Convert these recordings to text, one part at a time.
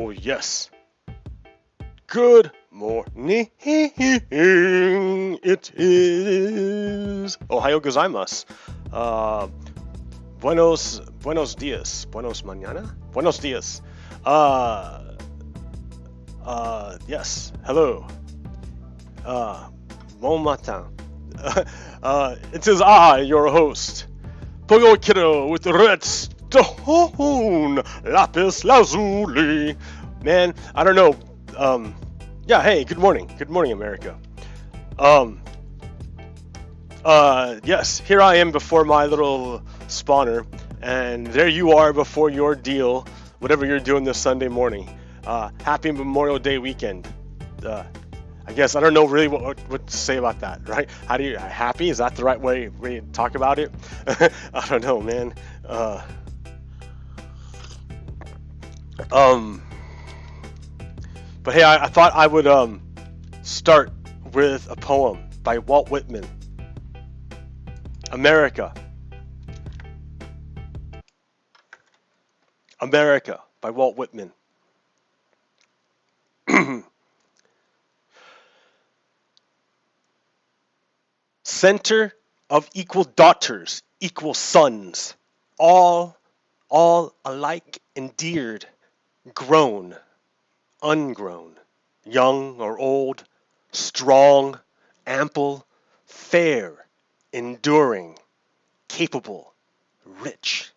Oh, yes. Good morning. It is Ohio gozaimasu. Buenos dias. Buenos mañana? Buenos dias. Yes. Hello. Bon matin. It is I, your host, Pogo Kiddo with the red stone, LAPIS LAZULI. Man, I don't know. Yeah, hey, good morning. Good morning, America. Yes, here I am before my little spawner, and there you are before your deal, whatever you're doing this Sunday morning. Happy Memorial Day weekend. I guess I don't know really what to say about that, right? How do you happy? Is that the right way to talk about it? I don't know, man. But hey, I thought I would start with a poem by Walt Whitman. America. America by Walt Whitman. Center of equal daughters, equal sons, all alike endeared, grown, ungrown, young or old, strong, ample, fair, enduring, capable, rich,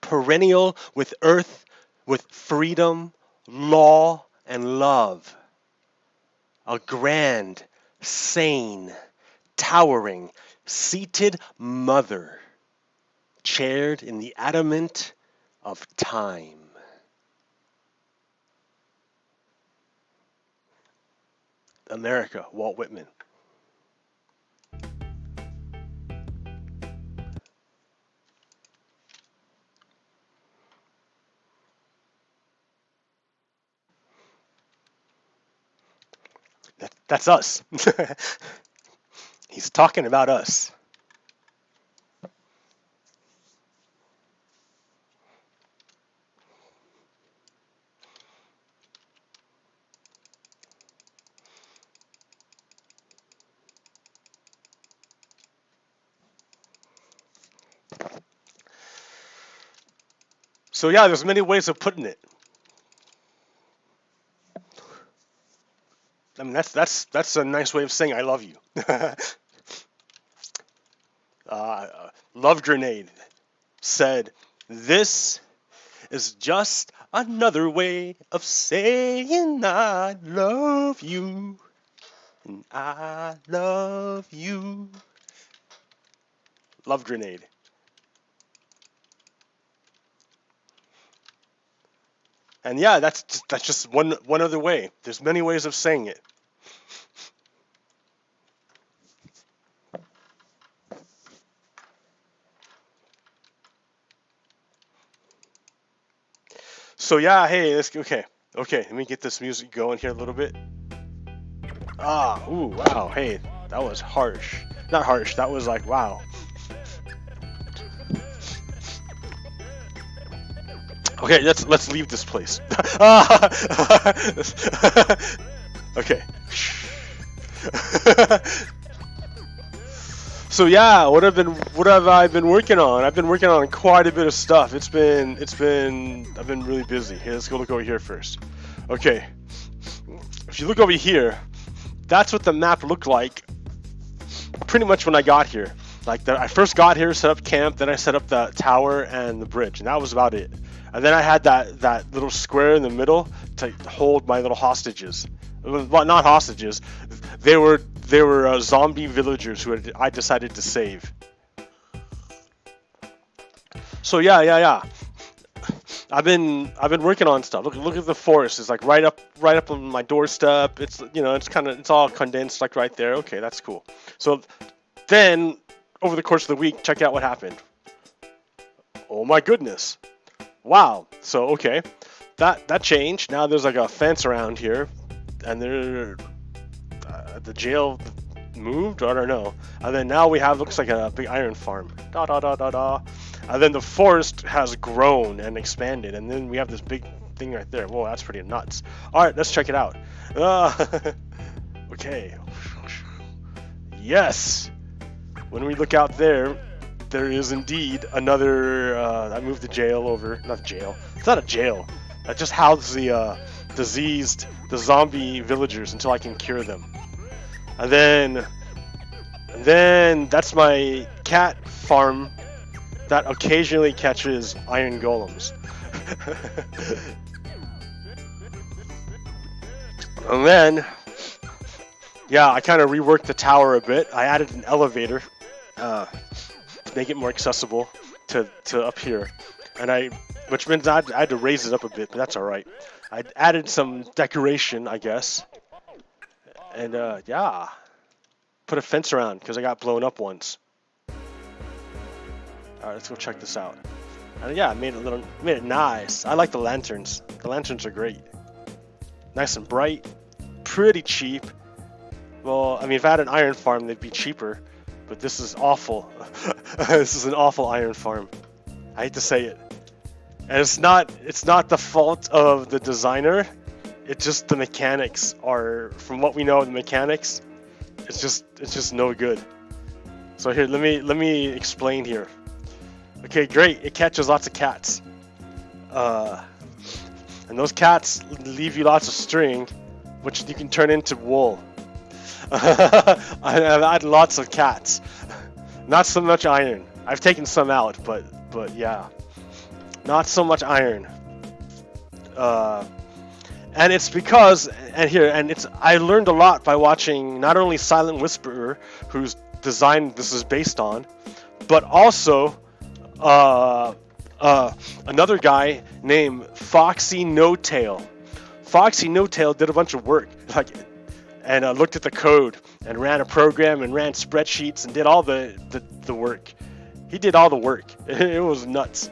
perennial with earth, with freedom, law, and love. A grand, sane, towering, seated mother, chaired in the adamant of time. America, Walt Whitman. That's us. He's talking about us. So yeah, there's many ways of putting it. I mean, that's a nice way of saying I love you. Love Grenade said, "This is just another way of saying I love you, and I love you." Love Grenade. And yeah, that's just one other way. There's many ways of saying it. So yeah, hey, okay, let me get this music going here a little bit. Ooh, wow, hey, that was harsh. Not harsh, that was like, wow. Okay, let's leave this place. Okay. So yeah, what have I been working on? I've been working on quite a bit of stuff. I've been really busy. Here, let's go look over here first. Okay. If you look over here, that's what the map looked like pretty much when I got here. Like I first got here, set up camp, then I set up the tower and the bridge, and that was about it. And then I had that little square in the middle to hold my little hostages. Well, not hostages. They were zombie villagers who I decided to save. So yeah. I've been working on stuff. Look at the forest. It's like right up on my doorstep. It's it's all condensed like right there. Okay, that's cool. So then over the course of the week, check out what happened. Oh my goodness. Wow. So okay. That changed. Now there's like a fence around here, and the jail moved. I don't know. And then now we have looks like a big iron farm. And then the forest has grown and expanded, and then we have this big thing right there. Whoa, that's pretty nuts. All right, let's check it out. Okay. Yes. When we look out there, there is indeed another. I moved the jail over. Not jail. It's not a jail. I just house the the zombie villagers until I can cure them. And then that's my cat farm that occasionally catches iron golems. And then, yeah, I kind of reworked the tower a bit. I added an elevator to make it more accessible to up here, and which means I had to raise it up a bit, but that's all right. I added some decoration, I guess, and yeah, put a fence around because I got blown up once. All right, let's go check this out. And yeah, I made it nice. I like the lanterns. The lanterns are great, nice and bright, pretty cheap. Well, I mean, if I had an iron farm, they'd be cheaper, but this is awful. This is an awful iron farm. I hate to say it. And it's not the fault of the designer. It's just the mechanics are, from what we know, the mechanics. It's just no good. So here, let me explain here. Okay, great. It catches lots of cats. And those cats leave you lots of string, which you can turn into wool. I've had lots of cats. Not so much iron. I've taken some out, but yeah. Not so much iron. And it's because, I learned a lot by watching not only Silent Whisperer, whose design this is based on, but also another guy named Foxy No Tail. Foxy No Tail did a bunch of work, and looked at the code and ran a program and ran spreadsheets and did all the work. He did all the work. It was nuts.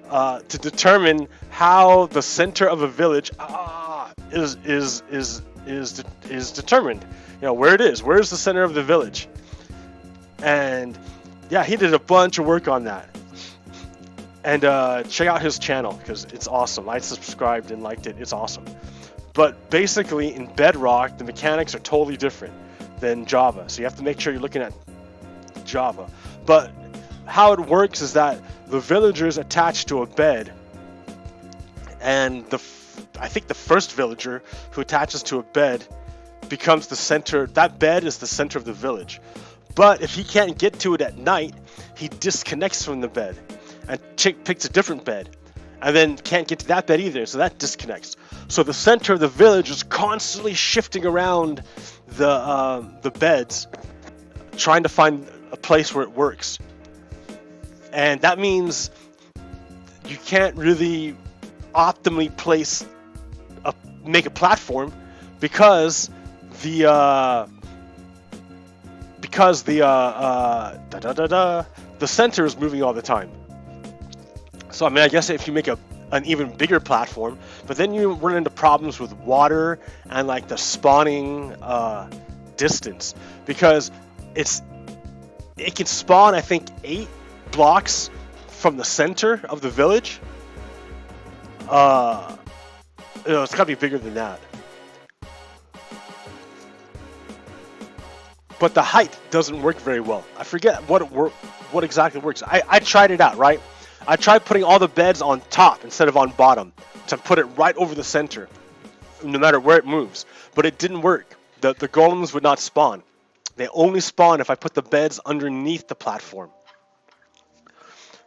To determine how the center of a village is determined. You know, where it is. Where is the center of the village? And yeah, he did a bunch of work on that. And check out his channel because it's awesome. I subscribed and liked it. It's awesome. But basically, in Bedrock, the mechanics are totally different than Java. So you have to make sure you're looking at Java. But how it works is that the villagers attach to a bed, and I think the first villager who attaches to a bed becomes the center. That bed is the center of the village. But if he can't get to it at night, he disconnects from the bed and picks a different bed, and then can't get to that bed either, so that disconnects. So the center of the village is constantly shifting around the beds, trying to find a place where it works. And that means you can't really optimally make a platform because the center is moving all the time. So I mean, I guess if you make an even bigger platform, but then you run into problems with water and like the spawning distance, because it can spawn, I think, 8 blocks from the center of the village. It's gotta be bigger than that. But the height doesn't work very well. I forget what exactly works. I tried it out, right? I tried putting all the beds on top instead of on bottom to put it right over the center, no matter where it moves. But it didn't work. The golems would not spawn. They only spawn if I put the beds underneath the platform.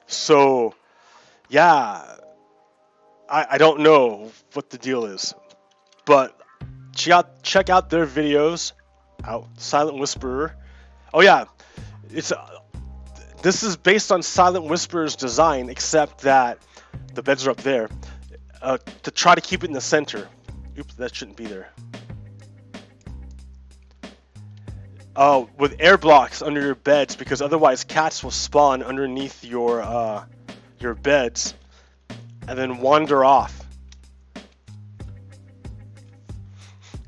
So, yeah, I don't know what the deal is. But check out their videos. Silent Whisperer. Oh yeah, this is based on Silent Whisperer's design, except that the beds are up there to try to keep it in the center. Oops, that shouldn't be there. With air blocks under your beds, because otherwise cats will spawn underneath your beds and then wander off.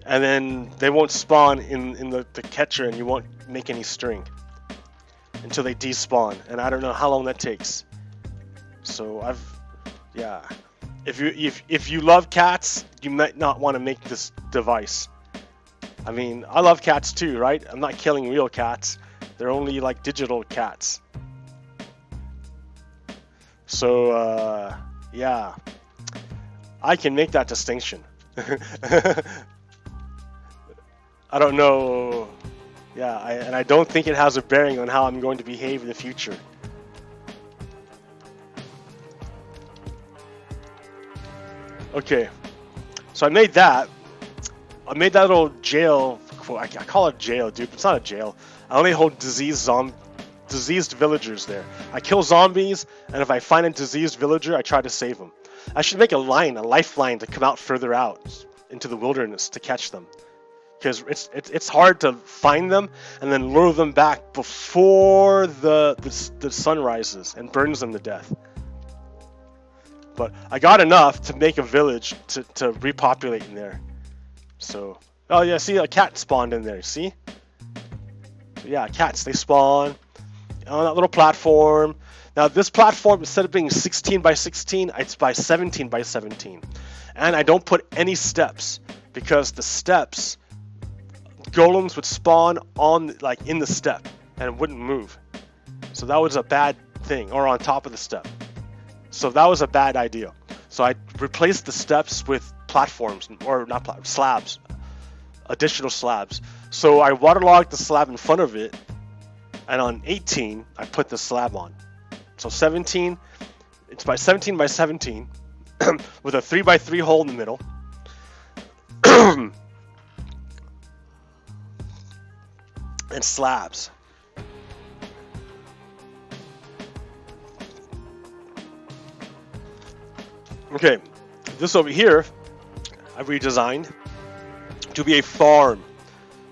And then they won't spawn in the catcher, and you won't make any string until they despawn. And I don't know how long that takes. So yeah. If you love cats, you might not want to make this device. I mean, I love cats too, right? I'm not killing real cats. They're only like digital cats. So yeah, I can make that distinction. I don't know. Yeah, and I don't think it has a bearing on how I'm going to behave in the future. Okay, so I made that. I made that little jail. I call it jail, dude. But it's not a jail. I only hold diseased villagers there. I kill zombies, and if I find a diseased villager, I try to save them. I should make a lifeline to come out further out into the wilderness to catch them. Because it's hard to find them and then lure them back before the sun rises and burns them to death. But I got enough to make a village to repopulate in there. So, oh yeah, see, a cat spawned in there, see? So yeah, cats, they spawn on that little platform. Now this platform, instead of being 16 by 16, it's by 17 by 17. And I don't put any steps, because the steps, golems would spawn on, like, in the step and it wouldn't move. So that was a bad thing, or on top of the step. So that was a bad idea. So I replaced the steps with platforms, or not slabs, additional slabs. So I waterlogged the slab in front of it, and on 18 I put the slab on. So 17, it's by 17 by 17 with a 3 by 3 hole in the middle. And slabs. Okay, this over here I redesigned to be a farm.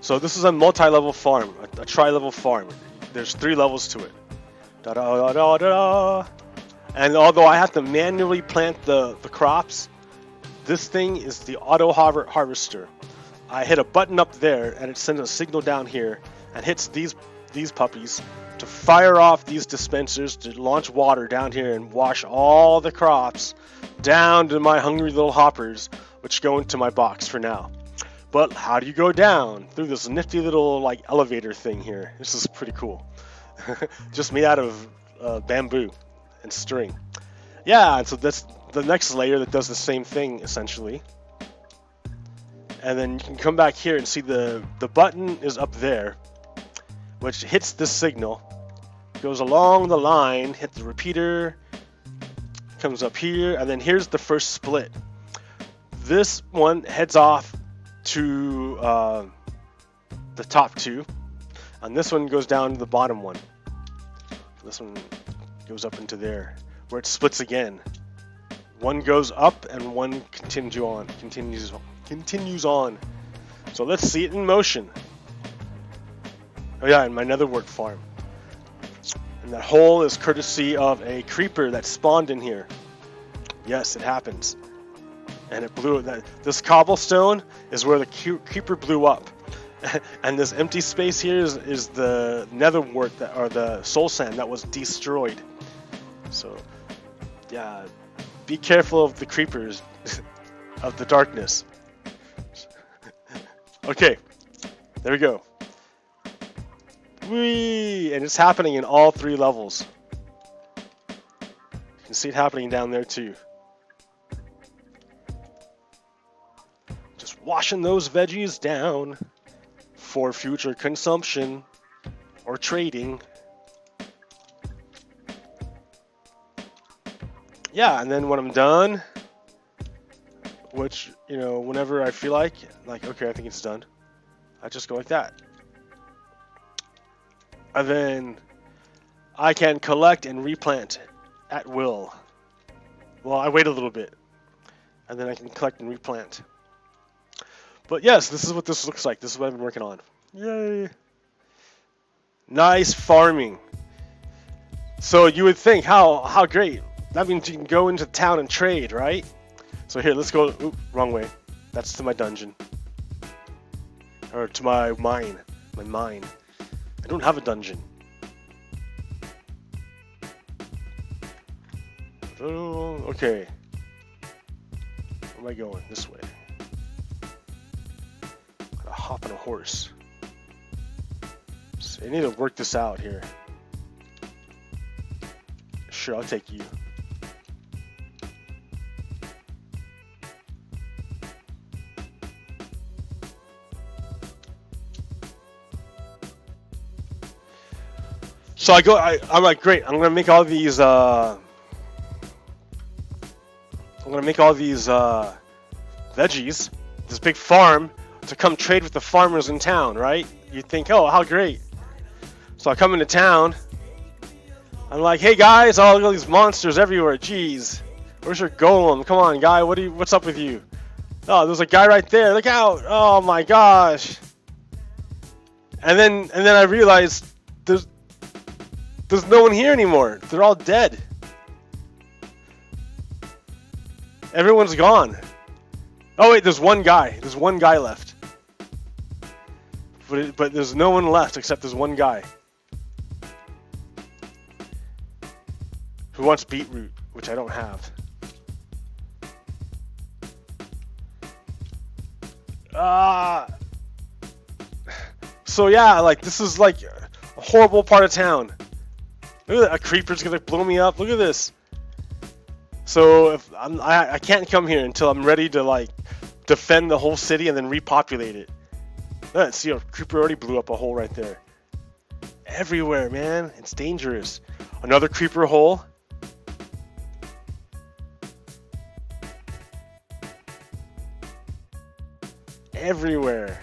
So this is a multi-level farm, a tri-level farm. There's 3 levels to it. Da da da da da. And although I have to manually plant the crops, this thing is the auto harvester. I hit a button up there and it sends a signal down here and hits these puppies to fire off these dispensers to launch water down here and wash all the crops down to my hungry little hoppers, which go into my box for now. But how do you go down? Through this nifty little, like, elevator thing here. This is pretty cool. Just made out of bamboo and string. Yeah, and so that's the next layer that does the same thing, essentially. And then you can come back here and see the button is up there, which hits the signal, goes along the line, hit the repeater, comes up here, and then here's the first split. This one heads off to the top 2, and this one goes down to the bottom one. This one goes up into there, where it splits again. One goes up and one continues on. So let's see it in motion. Oh yeah, in my netherwork farm. And that hole is courtesy of a creeper that spawned in here. Yes, it happens. And it blew. This cobblestone is where the creeper blew up. And this empty space here is the netherwork, or the soul sand that was destroyed. So, yeah, be careful of the creepers of the darkness. Okay, there we go. Whee! And it's happening in all 3 levels. You can see it happening down there too. Just washing those veggies down for future consumption or trading. Yeah, and then when I'm done, which, you know, whenever I feel like, okay, I think it's done, I just go like that. And then I can collect and replant at will. Well, I wait a little bit, and then I can collect and replant. But yes, this is what this looks like. This is what I've been working on. Yay! Nice farming. So you would think, how great. That means you can go into town and trade, right? So here, let's go. Oop, wrong way. That's to my dungeon. Or to my mine. My mine. I don't have a dungeon. Oh, okay. am I going? This way. Gotta hop on a horse. So I need to work this out here. Sure, I'll take you. So I'm like, great, I'm gonna make all these veggies, this big farm, to come trade with the farmers in town, right? You think, oh, how great. So I come into town, I'm like, hey guys, all these monsters everywhere, jeez. Where's your golem? Come on, guy, what's up with you? Oh, there's a guy right there, look out! Oh my gosh. And then I realized there's no one here anymore. They're all dead. Everyone's gone. Oh wait, there's one guy. There's one guy left. But there's no one left except there's one guy who wants beetroot, which I don't have. So yeah, like this is like a horrible part of town. Look at that, a creeper's gonna blow me up. Look at this. So if I can't come here until I'm ready to like defend the whole city and then repopulate it. Let's see, a creeper already blew up a hole right there. Everywhere, man. It's dangerous. Another creeper hole. Everywhere.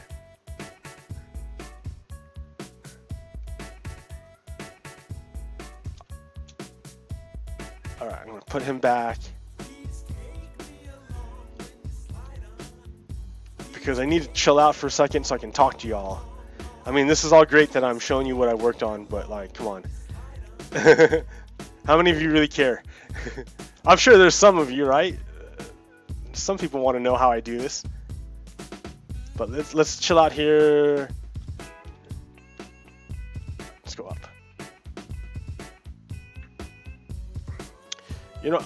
Alright, I'm gonna put him back. Because I need to chill out for a second so I can talk to y'all. I mean, this is all great that I'm showing you what I worked on, but like, come on. How many of you really care? I'm sure there's some of you, right? Some people want to know how I do this. But let's chill out here. Let's go up. You know,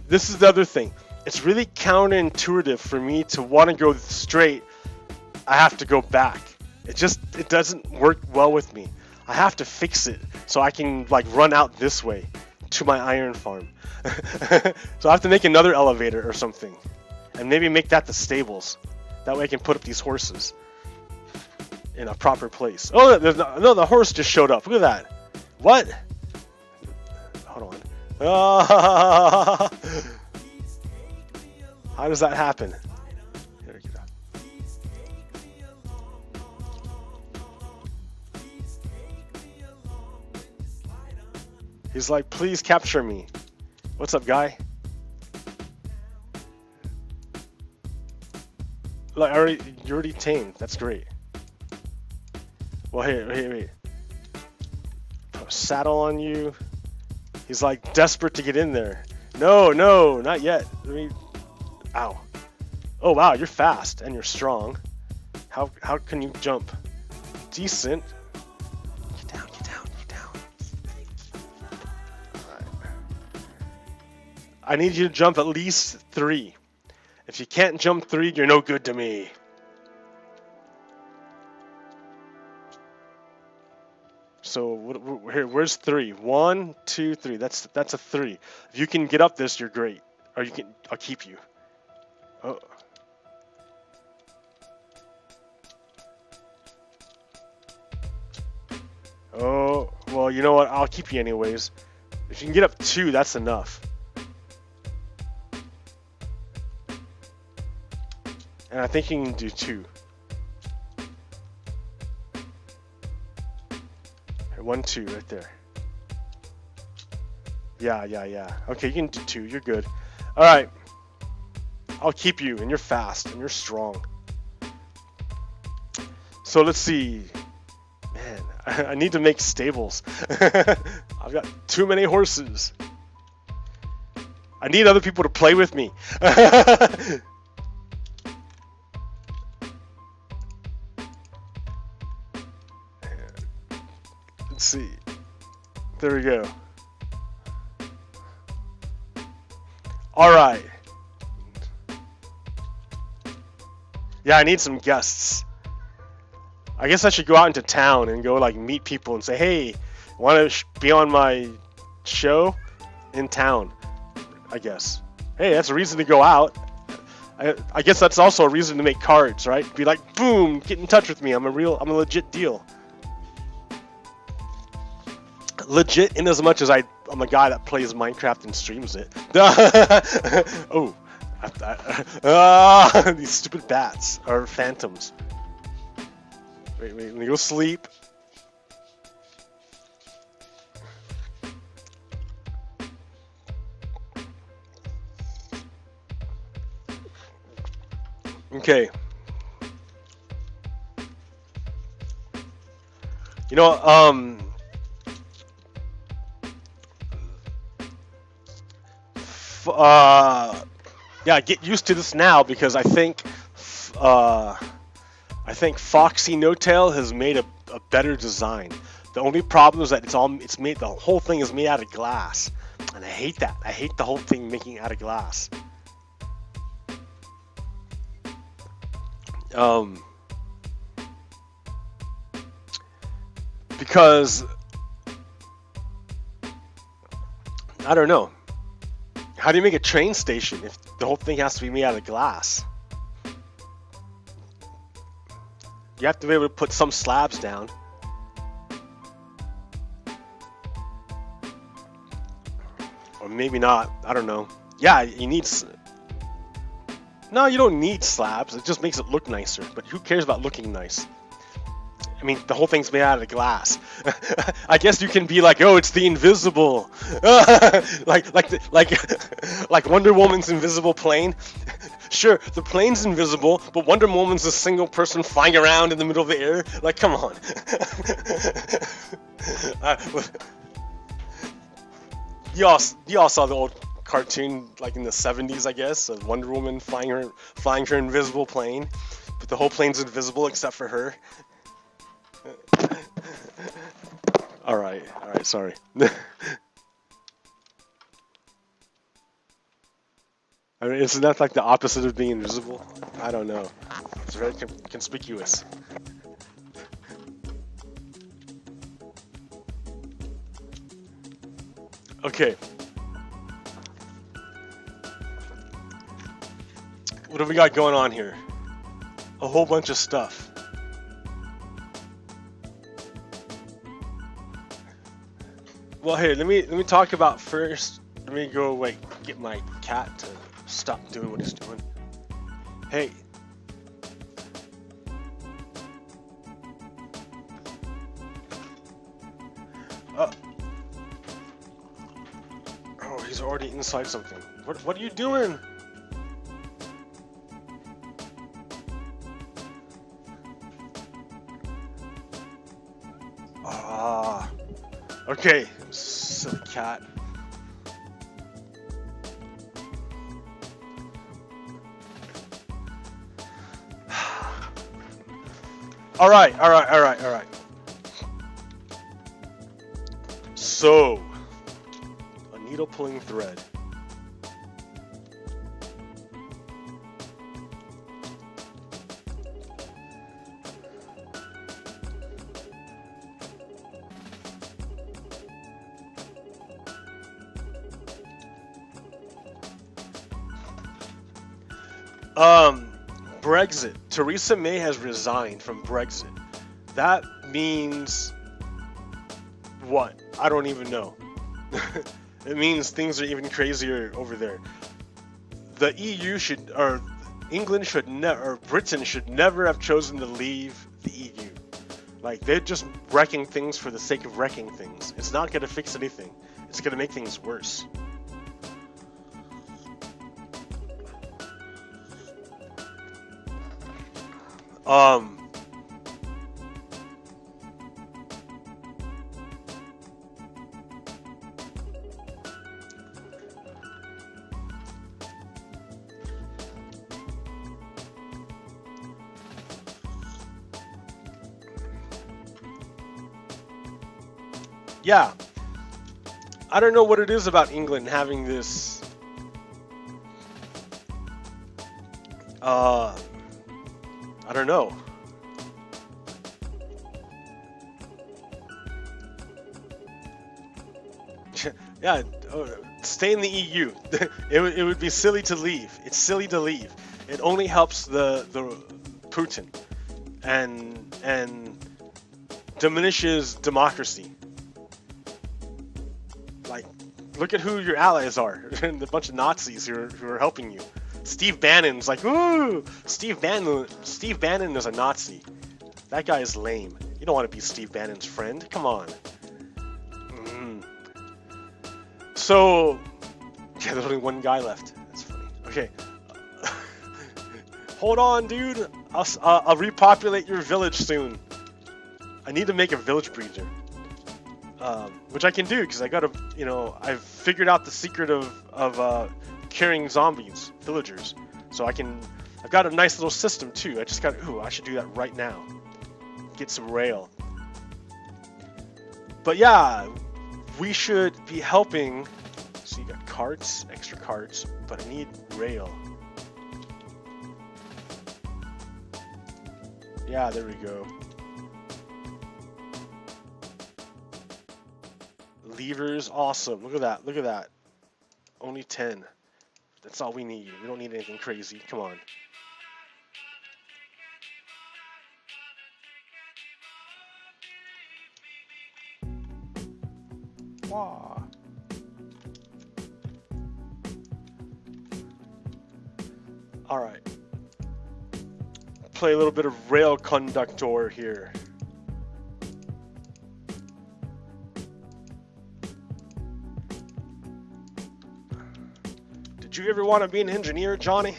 this is the other thing. It's really counterintuitive for me to want to go straight. I have to go back. It doesn't work well with me. I have to fix it so I can like run out this way to my iron farm. So I have to make another elevator or something, and maybe make that the stables. That way I can put up these horses in a proper place. Oh, no, the horse just showed up. Look at that. What? Hold on. How does that happen? Here we go. He's like, please capture me. What's up, guy? Like, you're already tamed. That's great. Well, wait. Put a saddle on you. He's like desperate to get in there. No, not yet. Ow. Oh wow, you're fast and you're strong. How can you jump? Decent. Get down. Alright. I need you to jump at least 3. If you can't jump 3, you're no good to me. So where's 3? 1, 2, 3. That's a 3. If you can get up this, you're great. Or I'll keep you. Oh. Oh, well, you know what? I'll keep you anyways. If you can get up 2, that's enough. And I think you can do 2. Here, 1, 2, right there. Yeah. Okay, you can do 2. You're good. All right. I'll keep you, and you're fast, and you're strong. So let's see. Man, I need to make stables. I've got too many horses. I need other people to play with me. Let's see. There we go. All right. Yeah, I need some guests. I guess I should go out into town and go like meet people and say, hey, want to be on my show in town? I guess. Hey, that's a reason to go out. I guess that's also a reason to make cards, right? Be like, boom, get in touch with me. I'm a legit deal. Legit in as much as I'm a guy that plays Minecraft and streams it. Oh, these stupid bats are phantoms. Wait, let me go sleep. Okay. You know, yeah, get used to this now because I think Foxy No Tail has made a better design. The only problem is that the whole thing is made out of glass, and I hate that. I hate the whole thing making out of glass. Because I don't know. How do you make a train station if the whole thing has to be made out of glass? You have to be able to put some slabs down. Or maybe not. I don't know. Yeah, you need... No, you don't need slabs. It just makes it look nicer. But who cares about looking nice? I mean, the whole thing's made out of glass. I guess you can be like, oh, it's the invisible, like Wonder Woman's invisible plane. Sure, the plane's invisible, but Wonder Woman's a single person flying around in the middle of the air. Like, come on. You all saw the old cartoon, like in the 70s, I guess, of Wonder Woman flying her invisible plane, but the whole plane's invisible except for her. All right, sorry. I mean, isn't that like the opposite of being invisible? I don't know. It's very conspicuous. Okay. What have we got going on here? A whole bunch of stuff. Well, here, let me talk about first. Let me go get my cat to stop doing what he's doing. Hey. Oh, he's already inside something. What are you doing? Okay, silly cat. All right. So, a needle pulling thread. Brexit. Theresa May has resigned from Brexit. That means what? I don't even know. It means things are even crazier over there. The EU should, or England should never, or Britain should never have chosen to leave the EU. Like, they're just wrecking things for the sake of wrecking things. It's not going to fix anything. It's going to make things worse. Yeah. I don't know what it is about England having this I don't know. Yeah, stay in the EU. It would be silly to leave. It's silly to leave. It only helps the Putin and diminishes democracy. Like, look at who your allies are. And a bunch of Nazis who are helping you. Steve Bannon's like, ooh, Steve Bannon is a Nazi. That guy is lame. You don't want to be Steve Bannon's friend. Come on. So, yeah, there's only one guy left. That's funny. Okay. Hold on, dude. I'll repopulate your village soon. I need to make a village breeder. Which I can do, because I got I've figured out the secret of curing zombies, villagers. So I've got a nice little system too. I should do that right now. Get some rail. But yeah, we should be helping. So you got carts, extra carts, but I need rail. Yeah, there we go. Levers, awesome. Look at that. Look at that. Only 10. That's all we need. We don't need anything crazy. Come on. Wow. All right. Play a little bit of rail conductor here. Did you ever want to be an engineer, Johnny?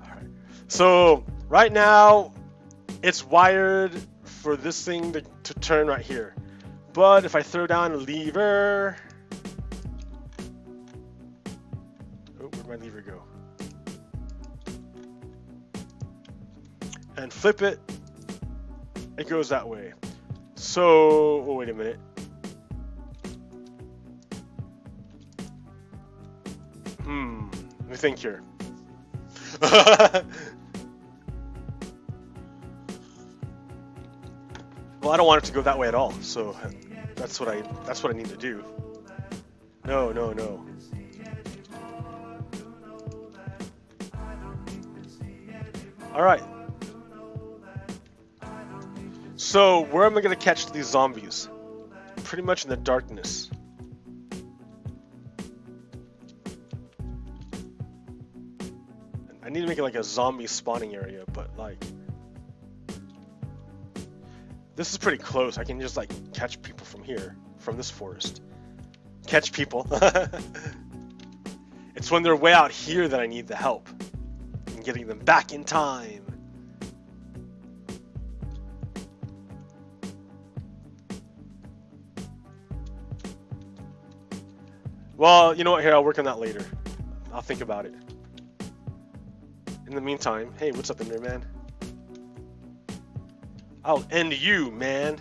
All right. So right now, it's wired for this thing to turn right here. But if I throw down a lever, oh, where'd my lever go? And flip it, it goes that way. So, oh, wait a minute. Let me think here. Well, I don't want it to go that way at all, so that's what I need to do. No. All right. So, where am I going to catch these zombies? Pretty much in the darkness. I need to make it like a zombie spawning area, but like... This is pretty close. I can just like catch people from here, from this forest. Catch people. It's when they're way out here that I need the help. And getting them back in time. Well, you know what? Here, I'll work on that later. I'll think about it. In the meantime, hey, what's up in there, man? I'll end you, man.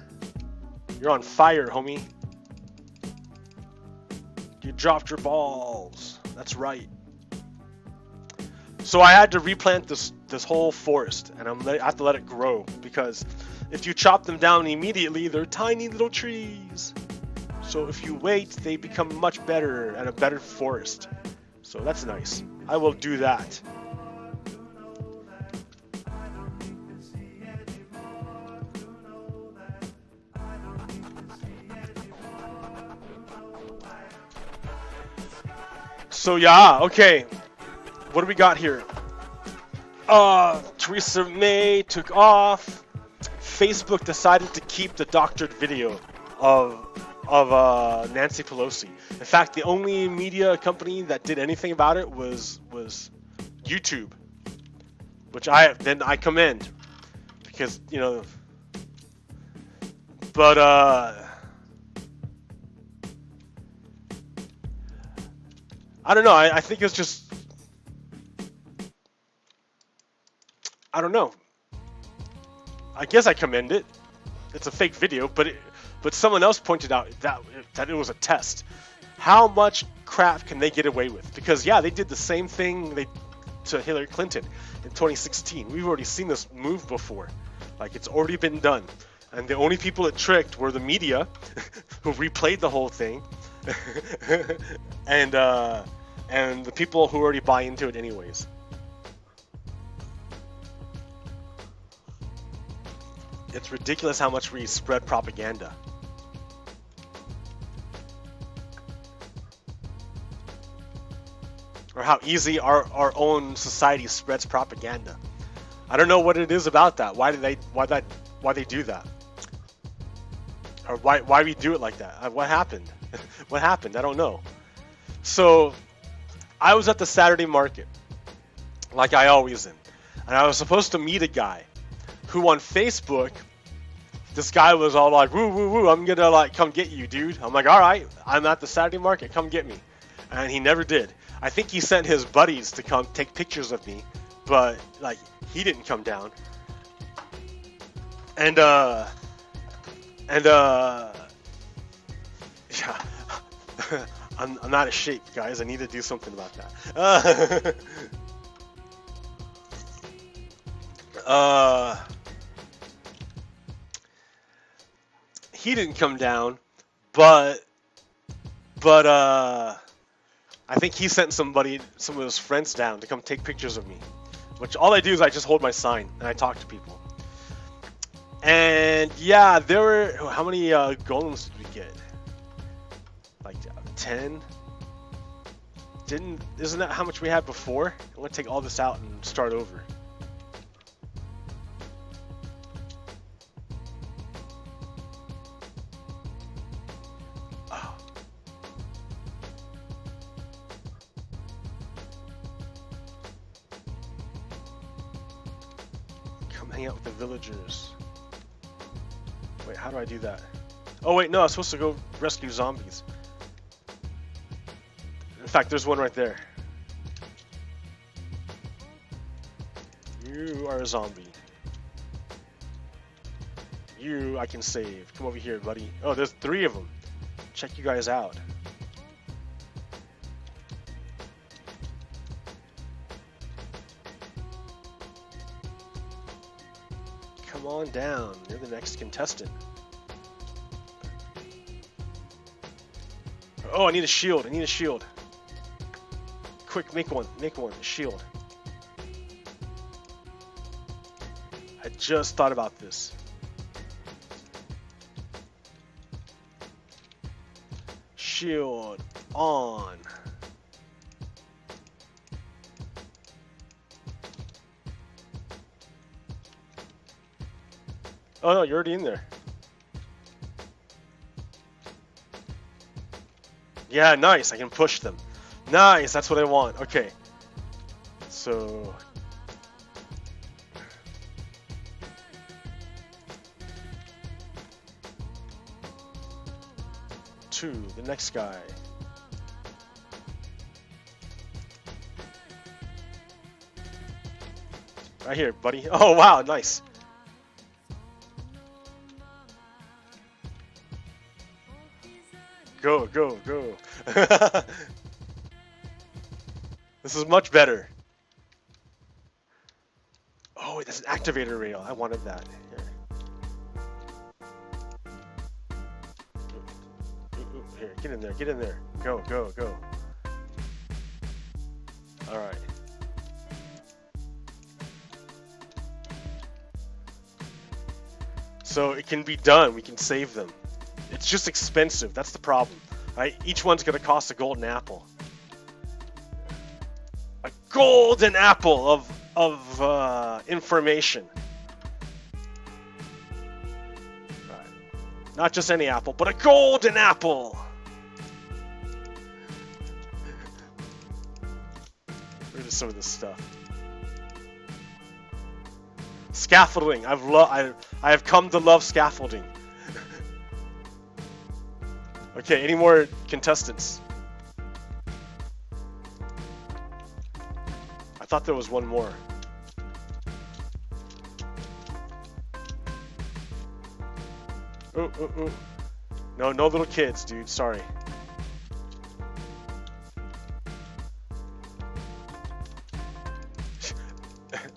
You're on fire, homie. You dropped your balls. That's right. So I had to replant this whole forest, and I have to let it grow, because if you chop them down immediately, they're tiny little trees. So if you wait, they become much better and a better forest. So that's nice. I will do that. So yeah, okay. What do we got here? Theresa May took off. Facebook decided to keep the doctored video of Nancy Pelosi. In fact, the only media company that did anything about it was YouTube, which I commend, because but I don't know. I think it's just, I don't know. I guess I commend it. It's a fake video, but someone else pointed out that it was a test. How much crap can they get away with? Because yeah, they did the same thing. to Hillary Clinton in 2016. We've already seen this move before. Like, it's already been done. And the only people it tricked were the media, who replayed the whole thing, and the people who already buy into it anyways. It's ridiculous how much we spread propaganda. Or how easy our own society spreads propaganda. I don't know what it is about that. Why they do that? Or why we do it like that? What happened? What happened? I don't know. So I was at the Saturday market, like I always am, and I was supposed to meet a guy who on Facebook, this guy was all like, woo woo woo, I'm gonna like come get you, dude. I'm like, all right, I'm at the Saturday market, come get me. And he never did. I think he sent his buddies to come take pictures of me, but like he didn't come down. And yeah, I'm not a shape, guys. I need to do something about that. He didn't come down, but I think he sent some of his friends down to come take pictures of me. Which all I do is I just hold my sign and I talk to people. And yeah, there were, how many golems did we get? Like 10? Isn't that how much we had before? I'm gonna take all this out and start over. Oh. Come hang out with the villagers. Wait, how do I do that? Oh wait, no, I was supposed to go rescue zombies. In fact, there's one right there. You are a zombie. You I can save. Come over here, buddy. Oh, there's 3 of them. Check you guys out. Come on down. You're the next contestant. Oh, I need a shield. I need a shield. Quick, make one. Make one. A shield. I just thought about this. Shield on. Oh no, you're already in there. Yeah, nice. I can push them. Nice, that's what I want. Okay. So... to the next guy. Right here, buddy. Oh, wow, nice. Go, go, go. This is much better. Oh, that's an activator rail. I wanted that. Here, get in there, get in there. Go, go, go. Alright. So it can be done, we can save them. It's just expensive, that's the problem. Right? Each one's gonna cost a golden apple. A golden apple of information. Right. Not just any apple, but a golden apple! Rid of some of this stuff. Scaffolding. I have come to love scaffolding. Okay, any more contestants? I thought there was one more. Ooh, ooh, ooh. No, no little kids, dude. Sorry.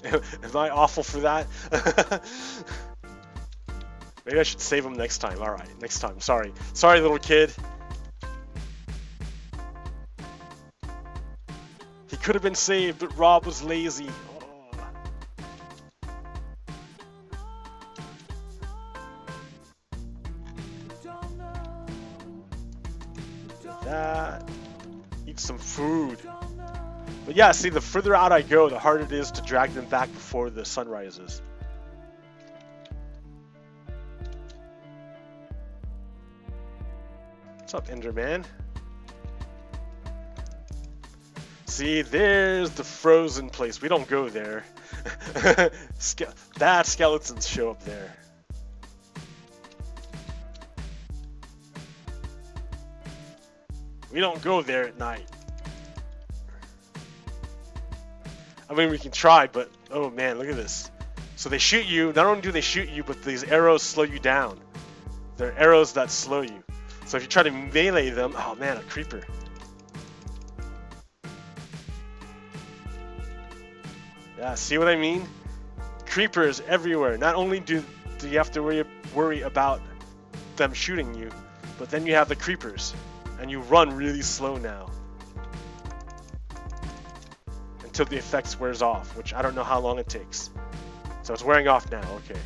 Am I awful for that? Maybe I should save him next time. Alright, next time. Sorry. Sorry, little kid. He could have been saved, but Rob was lazy. That. Eat some food. But yeah, see, the further out I go, the harder it is to drag them back before the sun rises. What's up, Enderman? See, there's the frozen place. We don't go there. Bad skeletons show up there. We don't go there at night. I mean, we can try, but oh man, look at this. So they shoot you. Not only do they shoot you, but these arrows slow you down. They're arrows that slow you. So if you try to melee them, oh man, a creeper. Yeah, see what I mean? Creepers everywhere. Not only do you have to worry about them shooting you, but then you have the creepers. And you run really slow now. Until the effects wears off, which I don't know how long it takes. So it's wearing off now, okay.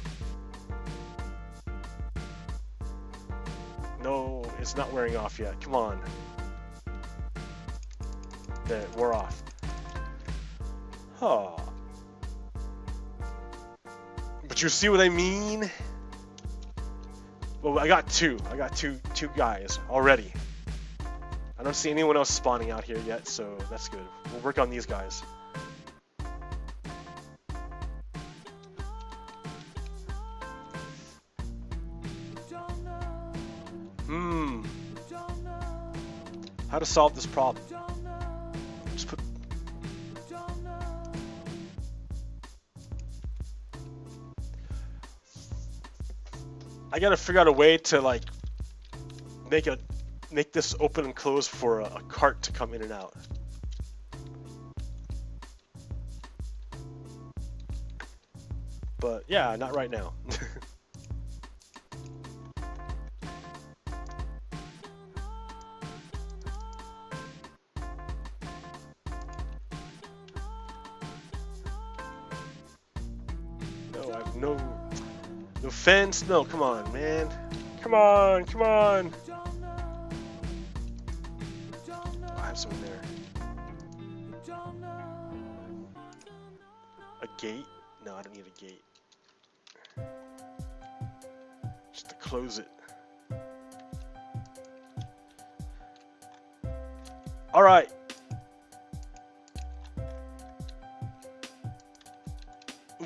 No, it's not wearing off yet. Come on. There, it wore off. Oh. But you see what I mean? Well, I got two. I got two guys already. I don't see anyone else spawning out here yet, so that's good. We'll work on these guys. How to solve this problem? Just put... I gotta figure out a way to like make this open and close for a cart to come in and out. But yeah, not right now. No, I have no fence. No, come on, man. Come on, come on. Some there. A gate? No, I don't need a gate. Just to close it. Alright.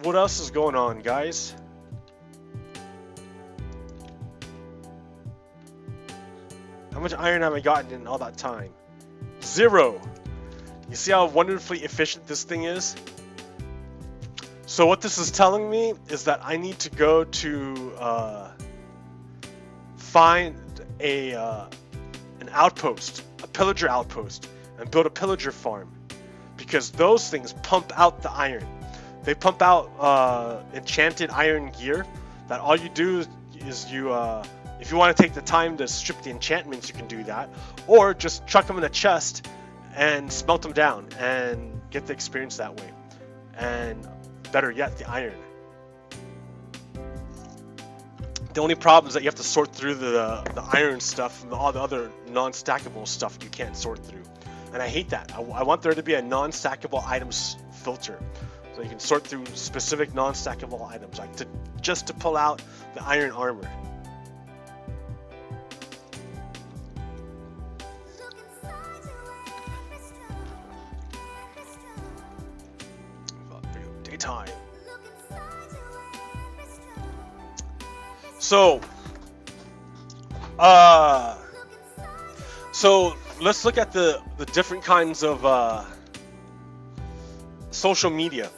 What else is going on, guys? How much iron have I gotten in all that time? 0. You see how wonderfully efficient this thing is? So what this is telling me is that I need to go to find an outpost, a pillager outpost, and build a pillager farm, because those things pump out the iron. They pump out enchanted iron gear that all you do is you if you want to take the time to strip the enchantments, you can do that, or just chuck them in a chest and smelt them down and get the experience that way. And better yet, the iron. The only problem is that you have to sort through the iron stuff and all the other non-stackable stuff you can't sort through. And I hate that. I want there to be a non-stackable items filter, so you can sort through specific non-stackable items, like just to pull out the iron armor. Time. So let's look at the different kinds of social media,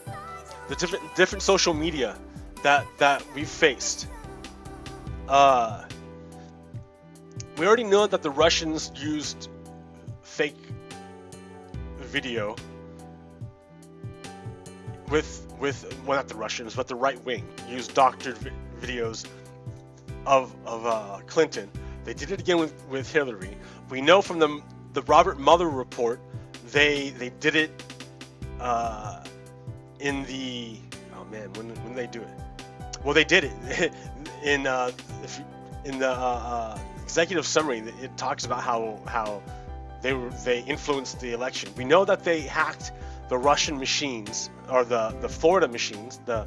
the different social media that we've faced. We already know that the Russians used fake video. well, not the Russians, but the right wing used doctored videos of Clinton. They did it again with Hillary. We know from the Robert Mueller report, they did it in the, oh man, when did they do it? Well, they did it in the executive summary. It talks about how they influenced the election. We know that they hacked the Russian machines, or the Florida machines, the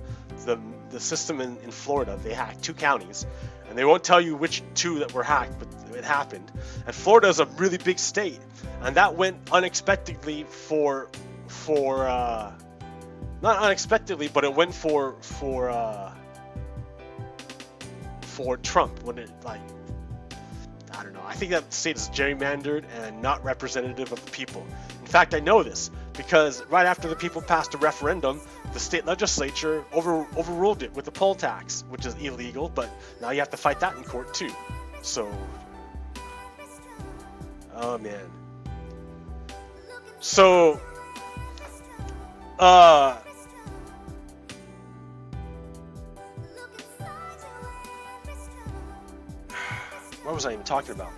system in Florida. They hacked 2 counties, and they won't tell you which 2 that were hacked, but it happened. And Florida is a really big state, and that went unexpectedly for not unexpectedly, but it went for Trump when it, like, I don't know. I think that state is gerrymandered and not representative of the people. In fact, I know this because right after the people passed a referendum, the state legislature overruled it with the poll tax, which is illegal, but now you have to fight that in court too. So, oh man. So, what was I even talking about?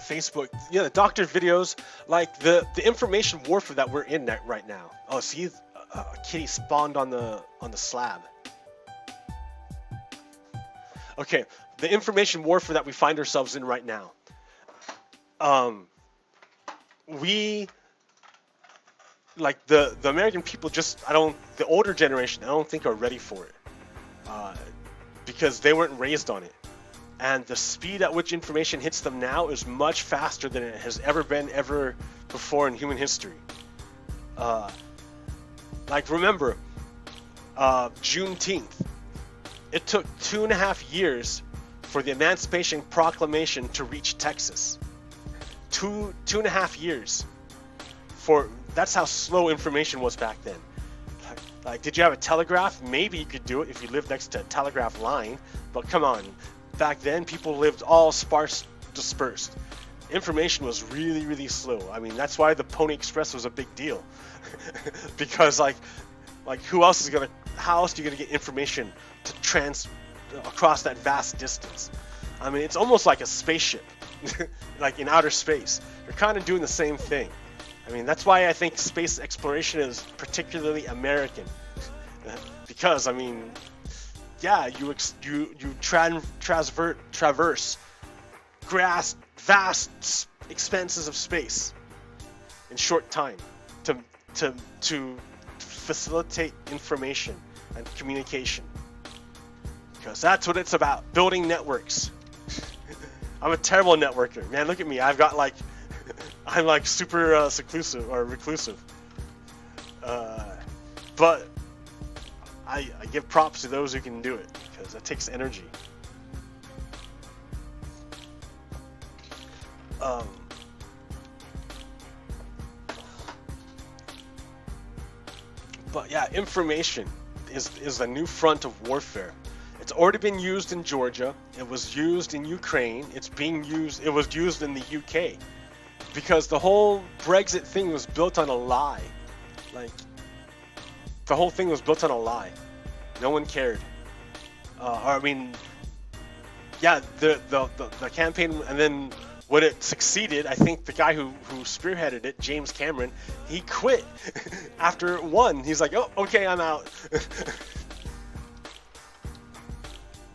Facebook, yeah, the doctored videos, like the information warfare that we're in right now. Oh, see, a kitty spawned on the slab. Okay, the information warfare that we find ourselves in right now. We, like the American people, the older generation, I don't think are ready for it, because they weren't raised on it. And the speed at which information hits them now is much faster than it has ever been before in human history. Like, remember, Juneteenth. It took 2.5 years for the Emancipation Proclamation to reach Texas. 2.5 years. That's how slow information was back then. Like, did you have a telegraph? Maybe you could do it if you lived next to a telegraph line, but come on. Back then, people lived all dispersed. Information was really, really slow. I mean, that's why the Pony Express was a big deal. Because like how else are you gonna get information to across that vast distance? I mean, it's almost like a spaceship, like in outer space. You're kind of doing the same thing. I mean, that's why I think space exploration is particularly American. Because, I mean, yeah, you traverse vast expanses of space in short time to facilitate information and communication, because that's what it's about, building networks. I'm a terrible networker, man. Look at me. I'm like super seclusive or reclusive, but I give props to those who can do it, because it takes energy. But yeah, information is a new front of warfare. It's already been used in Georgia. It was used in Ukraine. It was used in the UK, because the whole Brexit thing was built on a lie. Like, the whole thing was built on a lie. No one cared. The campaign, and then when it succeeded, I think the guy who spearheaded it, James Cameron, he quit after it won. He's like, oh, okay, I'm out.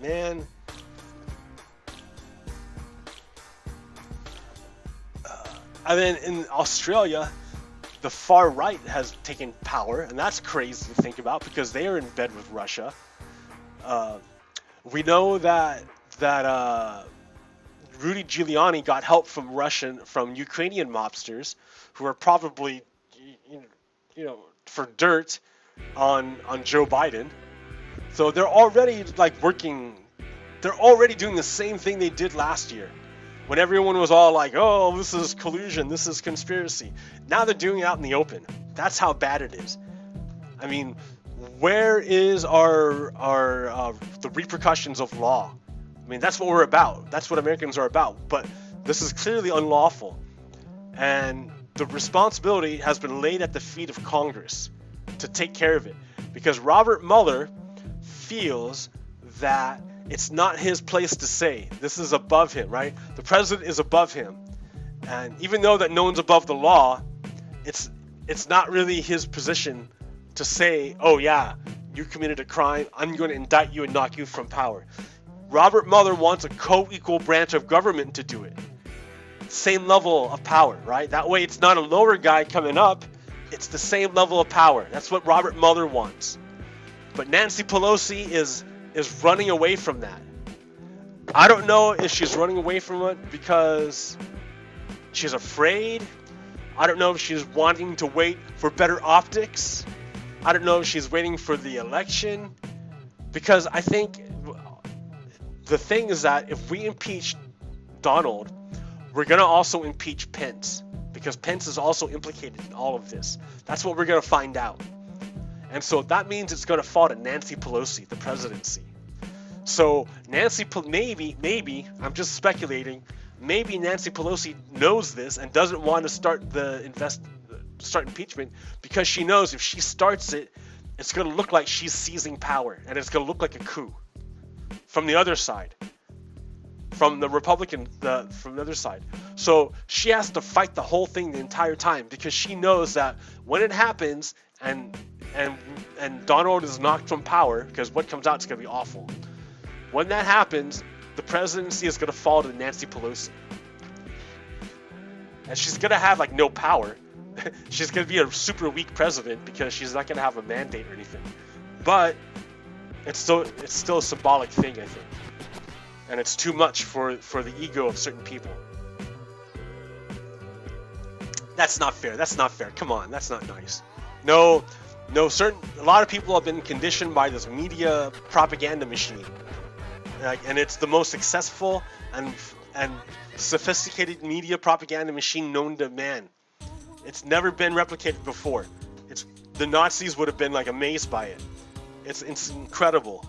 Man. And then in Australia, the far right has taken power, and that's crazy to think about, because they are in bed with Russia. We know that Rudy Giuliani got help from Ukrainian mobsters who are probably, for dirt on Joe Biden. So they're already they're already doing the same thing they did last year, when everyone was all like, oh, this is collusion, this is conspiracy. Now they're doing it out in the open. That's how bad it is. I mean, where is the repercussions of law? I mean, that's what we're about. That's what Americans are about. But this is clearly unlawful. And the responsibility has been laid at the feet of Congress. to take care of it, because Robert Mueller feels that it's not his place to say. This is above him, right? The president is above him. And even though that no one's above the law, it's not really his position to say, oh yeah, you committed a crime, I'm going to indict you and knock you from power. Robert Mueller wants a co-equal branch of government to do it. Same level of power, right? That way it's not a lower guy coming up, it's the same level of power. That's what Robert Mueller wants. But Nancy Pelosi is running away from that. I don't know if she's running away from it because she's afraid. I don't know if she's wanting to wait for better optics. I don't know if she's waiting for the election. Because I think the thing is that if we impeach Donald, we're going to also impeach Pence. Because Pence is also implicated in all of this. That's what we're going to find out. And so that means it's going to fall to Nancy Pelosi, the presidency. So maybe, I'm just speculating, maybe Nancy Pelosi knows this and doesn't want to start impeachment because she knows if she starts it, it's going to look like she's seizing power and it's going to look like a coup from the other side, from the from the other side. So she has to fight the whole thing the entire time because she knows that when it happens and Donald is knocked from power, because what comes out is going to be awful. When that happens, the presidency is going to fall to Nancy Pelosi. And she's going to have like no power. She's going to be a super weak president because she's not going to have a mandate or anything. But it's still a symbolic thing, I think. And it's too much for the ego of certain people. That's not fair. That's not fair. Come on, that's not nice. No, a lot of people have been conditioned by this media propaganda machine. And it's the most successful and sophisticated media propaganda machine known to man. It's never been replicated before. The Nazis would have been like amazed by it. It's incredible.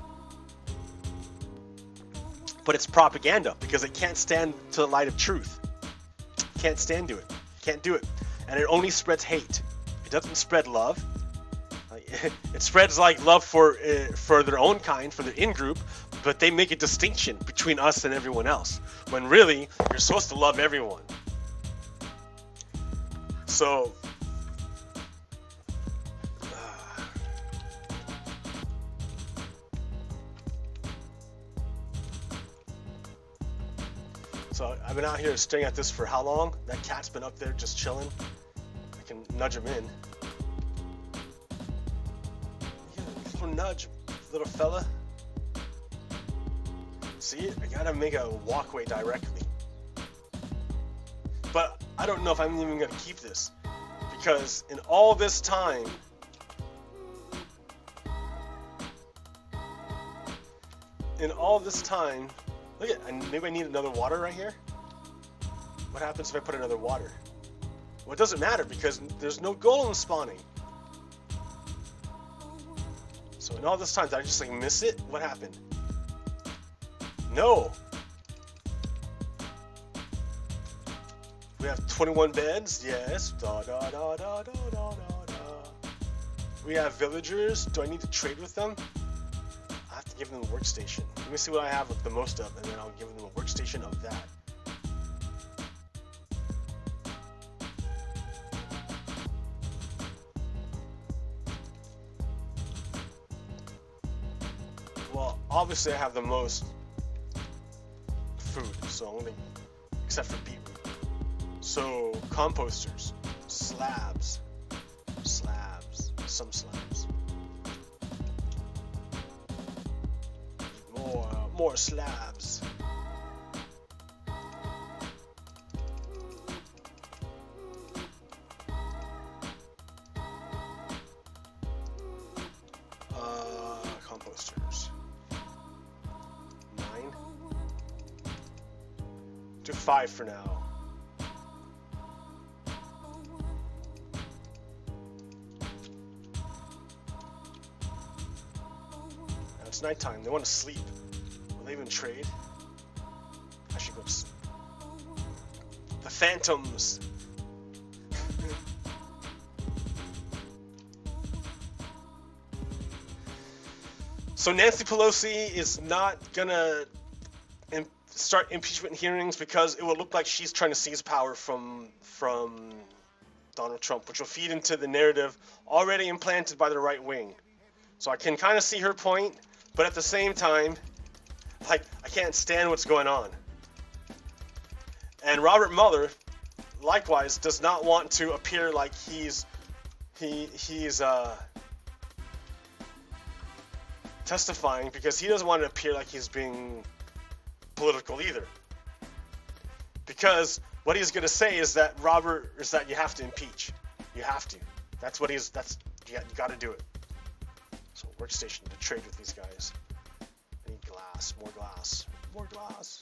But it's propaganda because it can't stand to the light of truth. Can't stand to it. Can't do it. And it only spreads hate. It doesn't spread love. It spreads like love for their own kind, for their in-group, but they make a distinction between us and everyone else, when really, you're supposed to love everyone. So, I've been out here staring at this for how long? That cat's been up there just chilling. I can nudge him in. Little nudge, little fella. See, I gotta make a walkway directly. But I don't know if I'm even gonna keep this, because in all this time, look at, maybe I need another water right here. What happens if I put another water? Well, it doesn't matter because there's no golem spawning. So in all this time, did I just like miss it? What happened? No. We have 21 beds. Yes. Da da da da da da da da. We have villagers. Do I need to trade with them? I have to give them a workstation. Let me see what I have the most of, and then I'll give them a workstation of that. Well, obviously I have the most food, so I'm gonna, except for beetroot. So composters, slabs, some slabs. More slabs. Composters. 9. Do 5 for now. Now it's nighttime. They want to sleep. Will they even trade? I should go to sleep. The phantoms. So Nancy Pelosi is not gonna start impeachment hearings because it will look like she's trying to seize power from Donald Trump, which will feed into the narrative already implanted by the right wing. So I can kind of see her point, but at the same time, like, I can't stand what's going on. And Robert Mueller, likewise, does not want to appear like he's testifying, because he doesn't want to appear like he's being political either. Because what he's going to say is that you have to impeach. You have to. You got to do it. So workstation to trade with these guys. I need glass, more glass, more glass.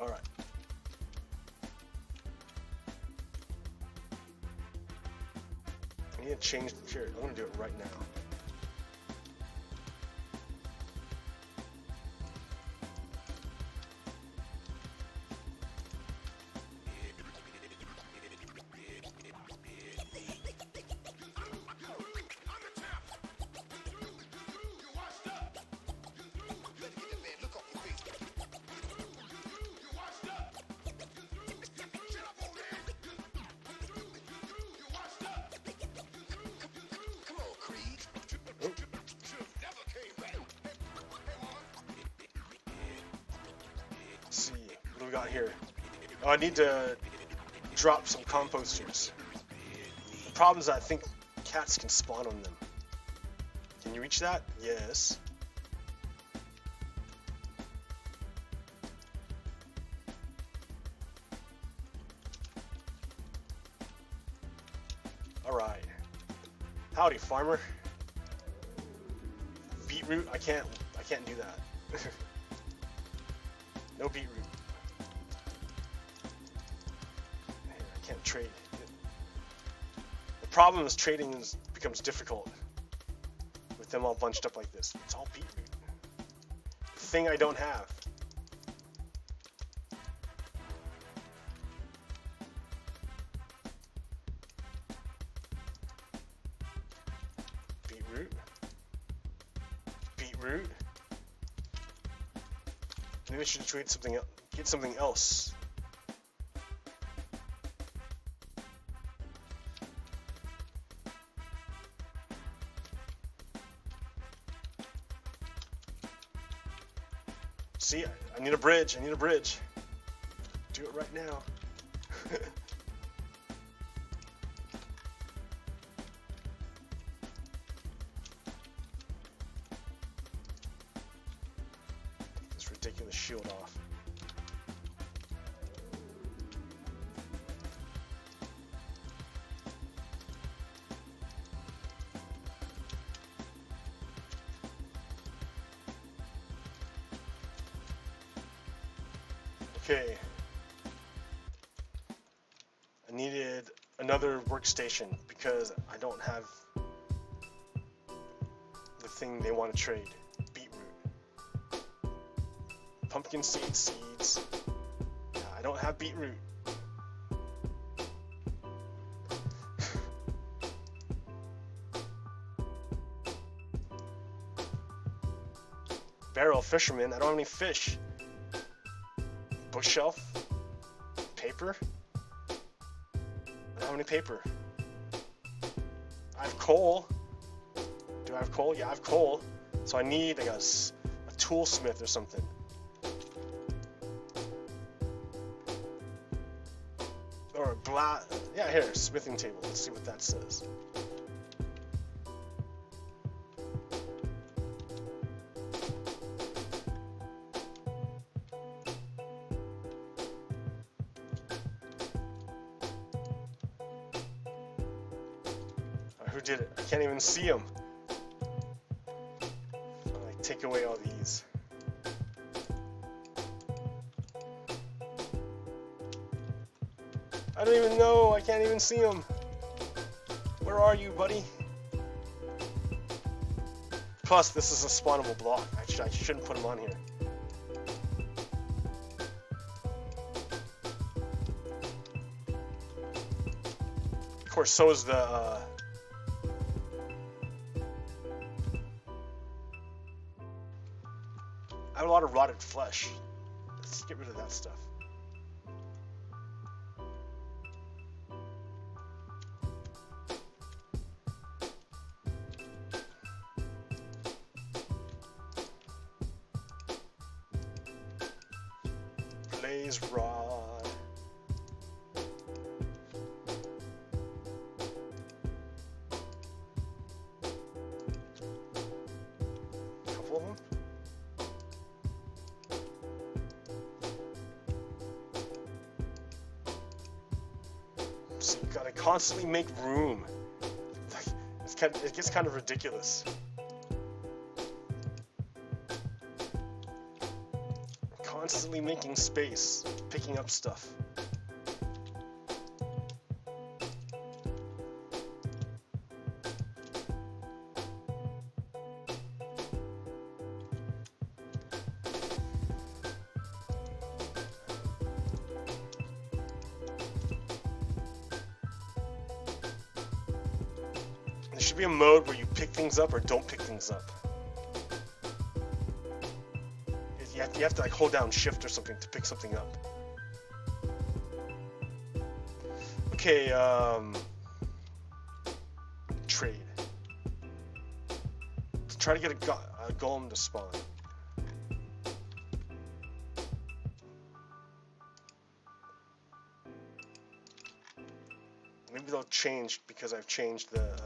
All right. I need to change the period. I'm going to do it right now. See, what do we got here? Oh, I need to drop some composters. The problem is that I think cats can spawn on them. Can you reach that? Yes. Alright. Howdy, farmer. Beetroot? I can't do that. No beetroot. I can't trade. The problem is trading becomes difficult with them all bunched up like this. It's all beetroot. The thing I don't have. Beetroot. Beetroot. Maybe I should trade something else. Get something else. See, I need a bridge. I need a bridge. Do it right now. Ridiculous shield off. Okay. I needed another workstation because I don't have the thing they want to trade. Pumpkin seeds. Yeah, I don't have beetroot. Barrel fisherman. I don't have any fish. Bookshelf. Paper. I don't have any paper. I have coal. Do I have coal? Yeah, I have coal. So I need like a toolsmith or something. Or yeah, here, smithing table. Let's see what that says. Who did it? I can't even see him. I'll like take away all these. I don't even know. I can't even see him. Where are you, buddy? Plus, this is a spawnable block. Actually, I shouldn't put him on here. course, so is the. I have a lot of rotted flesh. Let's get rid of that stuff. Blaze rod. Couple of them. So you gotta constantly make room. It gets kind of ridiculous. Constantly making space, picking up stuff. There should be a mode where you pick things up or don't pick things up. You have to like hold down shift or something to pick something up. Okay, trade. Try to get a golem to spawn. Maybe they'll change because I've changed the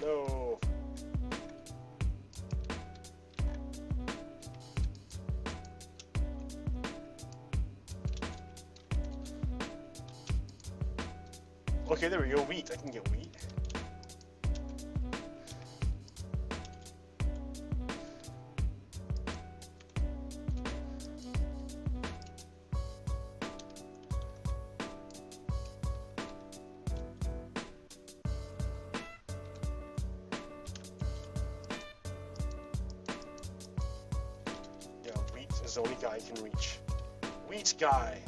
no. Okay, there we go. Wheat. I can get wheat. Is the only guy I can reach. Wheat guy.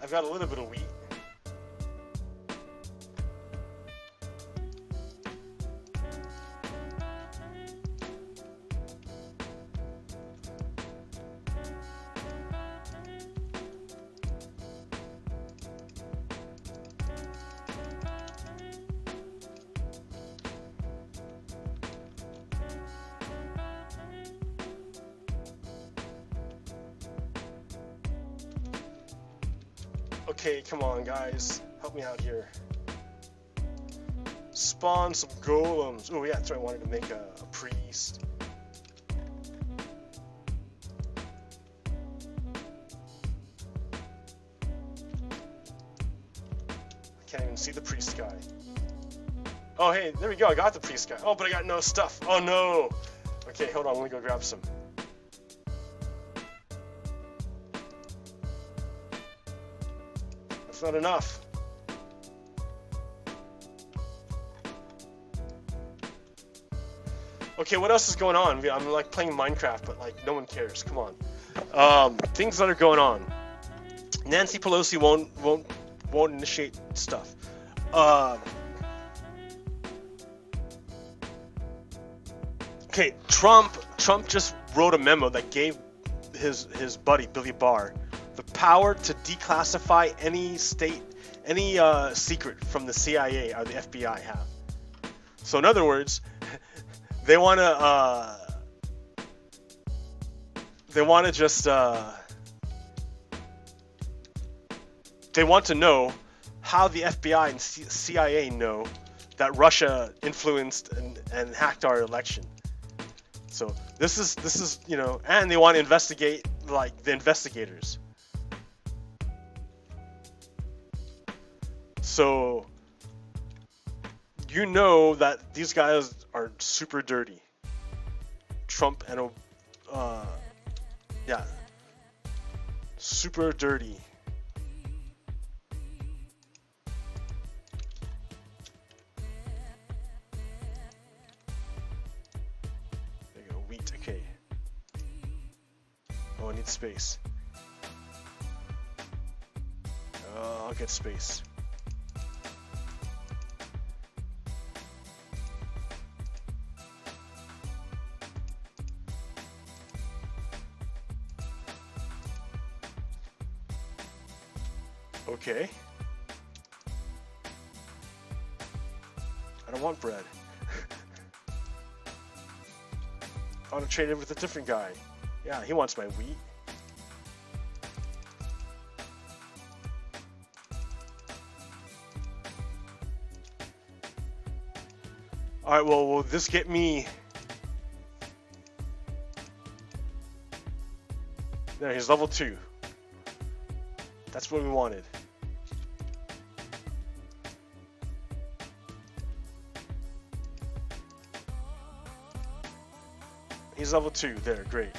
I've got a little bit of wheat. Okay, come on, guys. Help me out here. Spawn some golems. Oh, yeah, that's right. I wanted to make a priest. I can't even see the priest guy. Oh, hey, there we go. I got the priest guy. Oh, but I got no stuff. Oh, no. Okay, hold on. Let me go grab some. Not enough. Okay, what else is going on? I'm like playing Minecraft, but like no one cares. Come on. Things that are going on. Nancy Pelosi won't initiate stuff. Okay, Trump just wrote a memo that gave his buddy Billy Barr the power to declassify any secret from the CIA or the FBI have. So in other words, they want to know how the FBI and CIA know that Russia influenced and hacked our election. So this is and they want to investigate like the investigators. So, you know that these guys are super dirty. Trump and, yeah, super dirty. There you go, wheat, okay. space. I'll get space. Okay. I don't want bread. I want to trade it with a different guy. Yeah, he wants my wheat. Alright, well, will this get me... There, he's level 2. That's what we wanted. He's level 2. There, great.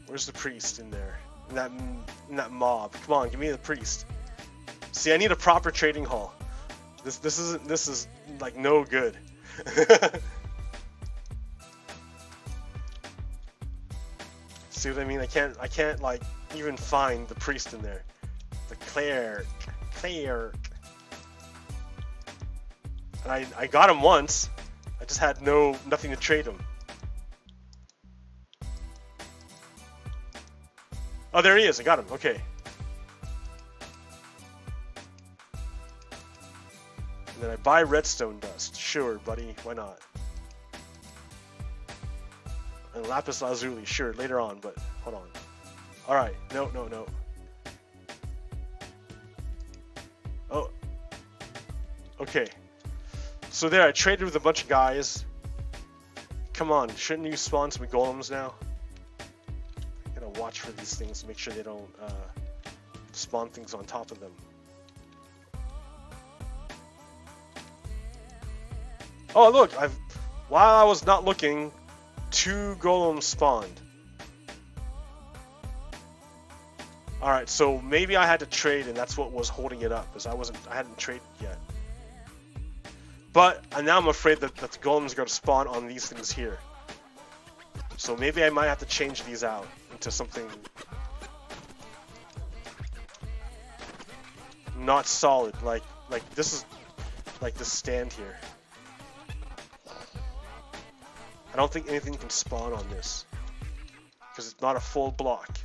Where's the priest in there? In that mob. Come on, give me the priest. See, I need a proper trading hall. This is like no good. See what I mean? I can't like even find the priest in there. The cleric. And I got him once. I just had nothing to trade him. Oh, there he is. I got him. Okay. And then I buy redstone dust. Sure, buddy. Why not? And lapis lazuli. Sure, later on, but hold on. Alright. No. Oh. Okay. So there, I traded with a bunch of guys. Come on, shouldn't you spawn some golems now? Gotta watch for these things to make sure they don't spawn things on top of them. Oh look, while I was not looking, 2 golems spawned. Alright, so maybe I had to trade and that's what was holding it up, because I hadn't traded yet. But now I'm afraid that the golems are going to spawn on these things here. So maybe I might have to change these out into something not solid, like this is like this stand here. I don't think anything can spawn on this because it's not a full block.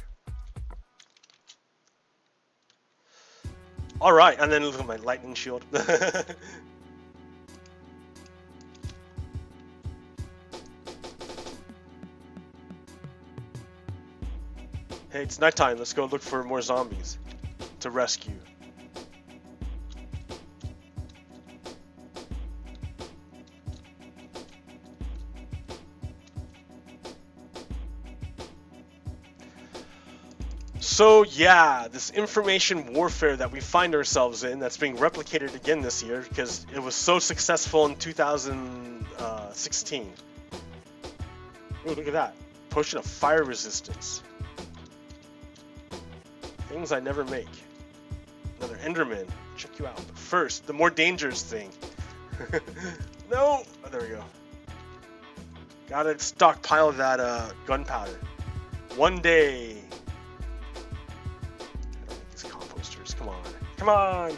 All right, and then look at my lightning shield. Hey, it's nighttime. Let's go look for more zombies to rescue. So yeah, this information warfare that we find ourselves in, that's being replicated again this year because it was so successful in 2016. Ooh, look at that. Potion of fire resistance. Things I never make. Another Enderman. Check you out. But first, the more dangerous thing. No! Oh, there we go. Gotta stockpile that gunpowder. One day. Gotta make these composters. Come on. Come on!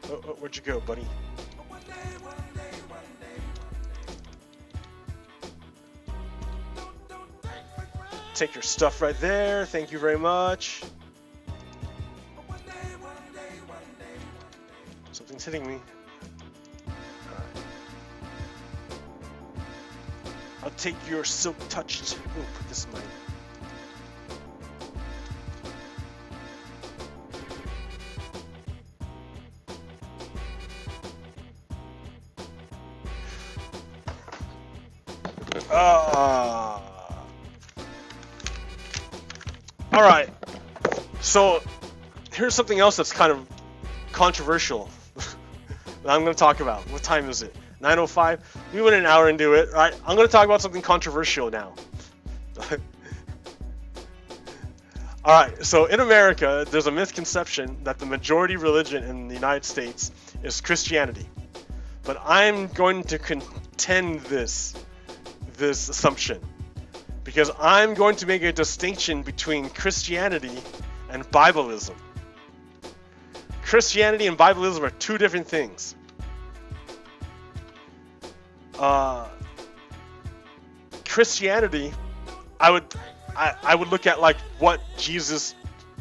Oh, where'd you go, buddy? Take your stuff right there. Thank you very much. Something's hitting me. I'll take your silk touched. Ooh, put this in my... Alright, so here's something else that's kind of controversial that I'm going to talk about. What time is it? 9:05? We went an hour into it, right? I'm going to talk about something controversial now. All right, so in America, there's a misconception that the majority religion in the United States is Christianity. But I'm going to contend this assumption because I'm going to make a distinction between Christianity and Bibleism. Christianity and Bibleism are two different things. Christianity, I would look at like what Jesus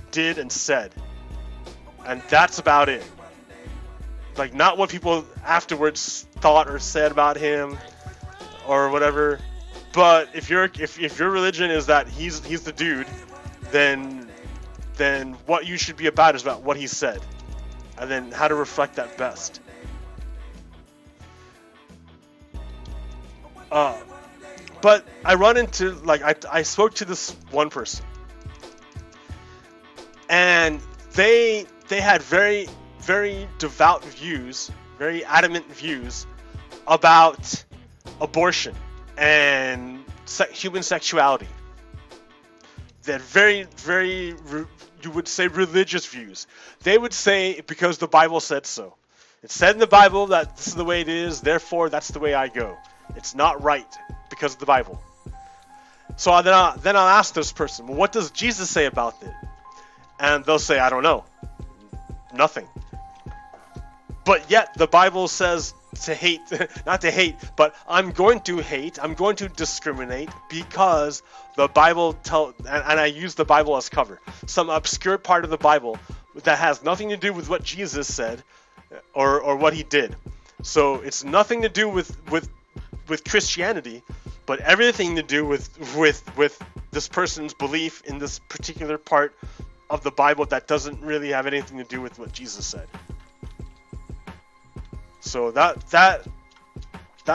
did and said, and that's about it. Like not what people afterwards thought or said about him or whatever. But if your religion is that he's the dude, then what you should be about is about what he said, and then how to reflect that best. But I run into like I spoke to this one person, and they had very devout views, very adamant views about abortion and human sexuality. They had very you would say religious views. They would say because the Bible said so. It said in the Bible that this is the way it is, therefore that's the way I go. It's not right because of the Bible. So then I'll ask this person, well, what does Jesus say about it? And they'll say, I don't know. Nothing. But yet the Bible says to hate, not to hate, but I'm going to hate, I'm going to discriminate because the Bible and I use the Bible as cover. Some obscure part of the Bible that has nothing to do with what Jesus said or what he did. So it's nothing to do with Christianity, but everything to do with this person's belief in this particular part of the Bible that doesn't really have anything to do with what Jesus said. So that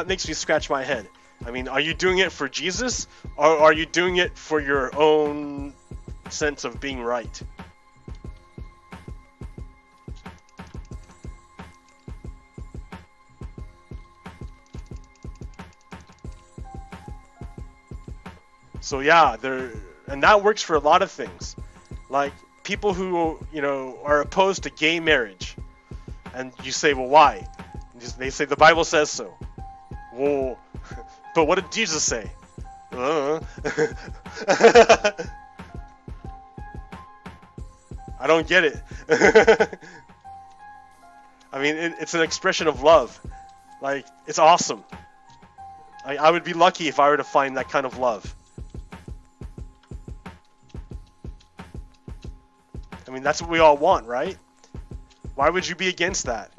makes me scratch my head. I mean, are you doing it for Jesus, or are you doing it for your own sense of being right? So yeah, and that works for a lot of things. Like people who, are opposed to gay marriage. And you say, well, why? They say the Bible says so. Well, but what did Jesus say? I don't get it. I mean, it's an expression of love. Like, it's awesome. I would be lucky if I were to find that kind of love. I mean, that's what we all want, right? Why would you be against that?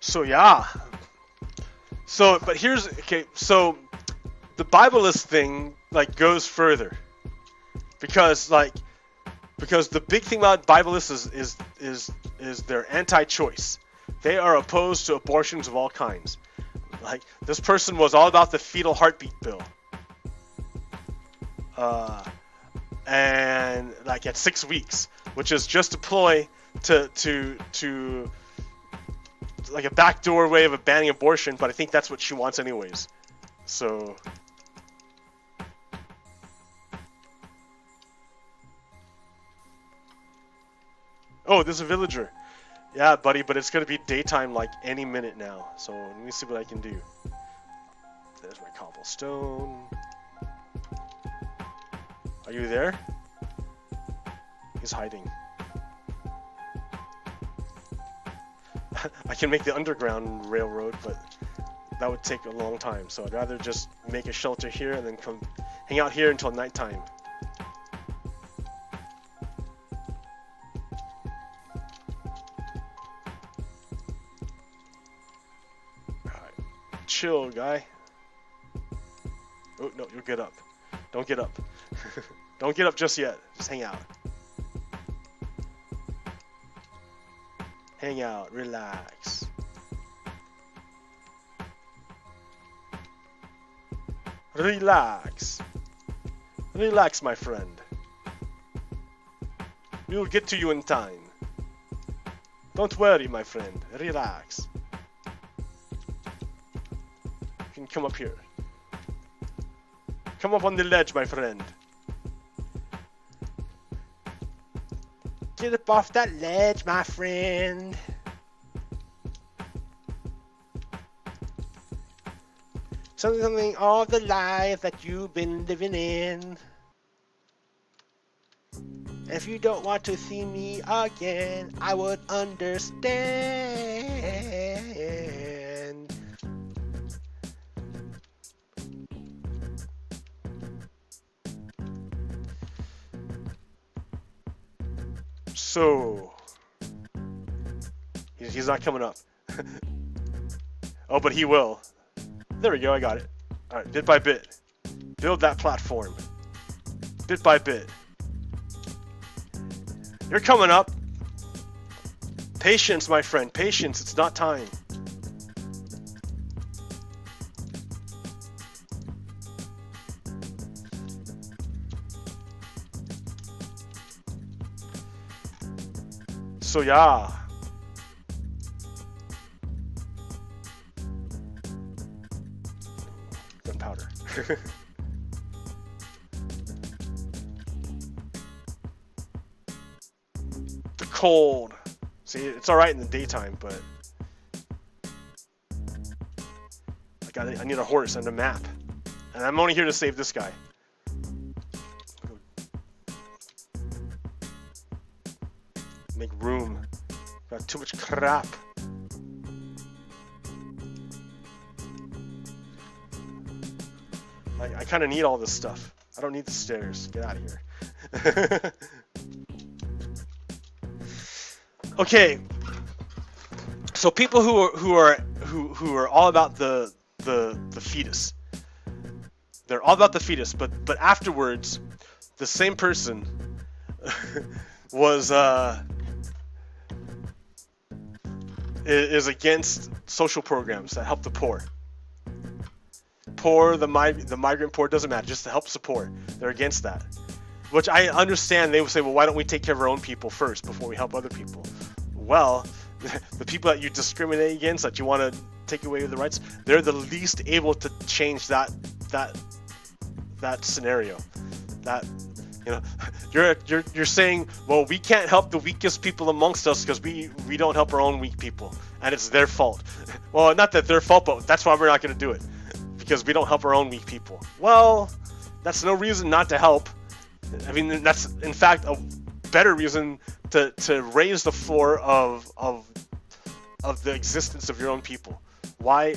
So yeah. But here's okay. So the Biblist thing like goes further, because the big thing about Biblists is they're anti-choice. They are opposed to abortions of all kinds. Like this person was all about the fetal heartbeat bill, and like at 6 weeks, which is just a ploy to like a backdoor way of banning abortion, but I think that's what she wants anyways. So oh, there's a villager. Yeah, buddy, but it's gonna be daytime like any minute now. So let me see what I can do. There's my cobblestone. Are you there? He's hiding. I can make the underground railroad, but that would take a long time. So I'd rather just make a shelter here and then come hang out here until nighttime. Alright. Chill, guy. Oh, no, you'll get up. Don't get up. Don't get up just yet. Just hang out. Hang out, relax. Relax. Relax, my friend. We will get to you in time. Don't worry, my friend. Relax. You can come up here. Come up on the ledge, my friend. Get up off that ledge, my friend. Something all the life that you've been living in. If you don't want to see me again, I would understand. So, he's not coming up. Oh, but he will. There we go, I got it. Alright, bit by bit. Build that platform. Bit by bit. You're coming up. Patience, my friend. Patience. It's not time. So yeah. Gunpowder. The cold. See, it's all right in the daytime, but I need a horse and a map, and I'm only here to save this guy. Make room. Got too much crap. I kind of need all this stuff. I don't need the stairs. Get out of here. Okay. So people who are all about the fetus. They're all about the fetus, but afterwards, the same person was is against social programs that help the poor. The migrant poor, doesn't matter, just to help support. They're against that. Which I understand. They would say, well, why don't we take care of our own people first before we help other people? Well, the people that you discriminate against, that you want to take away the rights, they're the least able to change that scenario. That, you know, you're saying, well, we can't help the weakest people amongst us because we don't help our own weak people, and it's their fault. Well, not that their fault, but that's why we're not going to do it, because we don't help our own weak people. Well, that's no reason not to help. I mean, that's in fact a better reason to raise the floor of the existence of your own people. Why,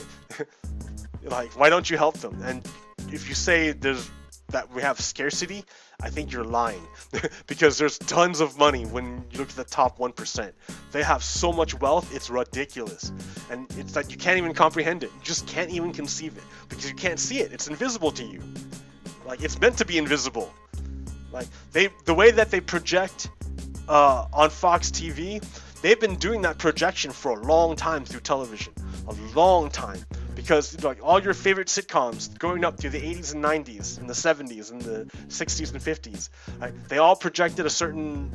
why don't you help them? And if you say that we have scarcity, I think you're lying. Because there's tons of money when you look at the top 1%. They have so much wealth, it's ridiculous. And it's like you can't even comprehend it. You just can't even conceive it. Because you can't see it. It's invisible to you. Like, it's meant to be invisible. Like, the way that they project on Fox TV, they've been doing that projection for a long time through television. A long time. Because like all your favorite sitcoms growing up through the 80s and 90s and the 70s and the 60s and 50s, right, they all projected a certain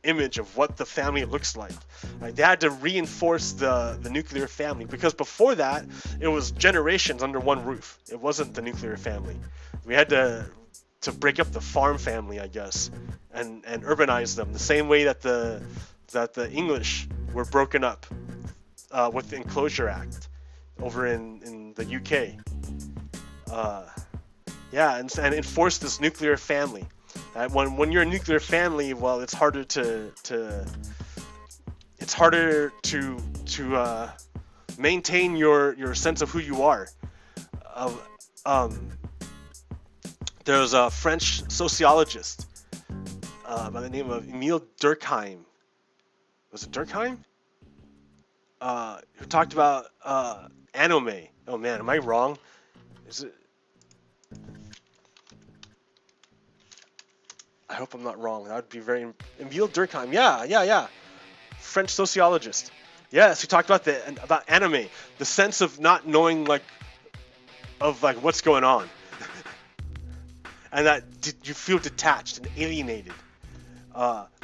image of what the family looks like. Right? They had to reinforce the nuclear family, because before that it was generations under one roof. It wasn't the nuclear family. We had to break up the farm family, I guess, and urbanize them the same way that the English were broken up with the Enclosure Act over in the UK. Yeah, and enforce this nuclear family. When you're a nuclear family, well, it's harder to maintain your sense of who you are. There's a French sociologist by the name of Emile Durkheim. Was it Durkheim? Who talked about anime. Oh man, am I wrong? Is it? I hope I'm not wrong. That would be very... Emile Durkheim. Yeah. French sociologist. Yes, he talked about anime. The sense of not knowing what's going on. And that you feel detached and alienated.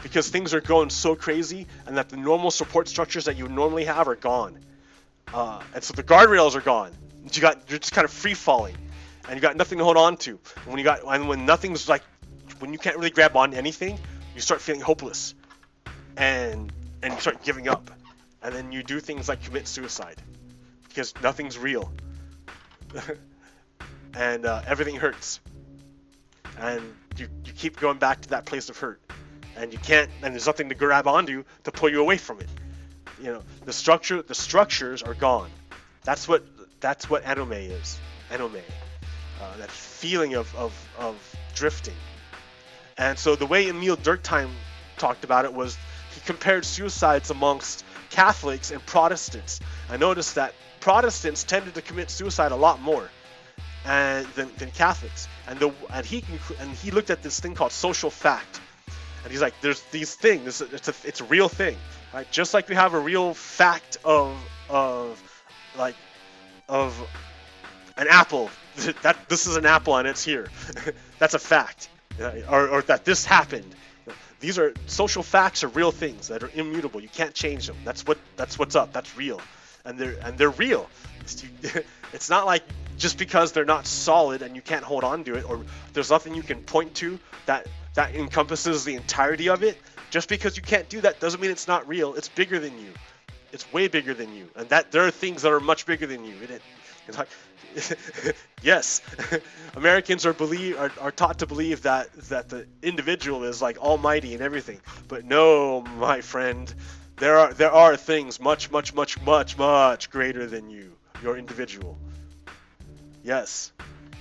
because things are going so crazy, and that the normal support structures that you would normally have are gone. And so the guardrails are gone. You're just kind of free falling, and you got nothing to hold on to. And when nothing's like, when you can't really grab on anything, you start feeling hopeless, and you start giving up, and then you do things like commit suicide because nothing's real, and everything hurts, and you keep going back to that place of hurt, and you can't, and there's nothing to grab onto to pull you away from it. You know, the structures are gone. That's what anime is. Anime, that feeling of drifting. And so the way Emil Durkheim talked about it was he compared suicides amongst Catholics and Protestants. I noticed that Protestants tended to commit suicide a lot more than Catholics. And he looked at this thing called social fact. And he's like, there's these things. It's a real thing, right? Just like we have a real fact of an apple. That this is an apple and it's here. That's a fact. Or that this happened. These are social facts, are real things that are immutable. You can't change them. That's what's up. That's real, and they're real. It's not like just because they're not solid and you can't hold on to it, or there's nothing you can point to that encompasses the entirety of it. Just because you can't do that doesn't mean it's not real. It's bigger than you. It's way bigger than you, and that there are things that are much bigger than you. It's like, yes, Americans are taught to believe that the individual is like almighty and everything, but no, my friend, there are things much greater than you, your individual. Yes,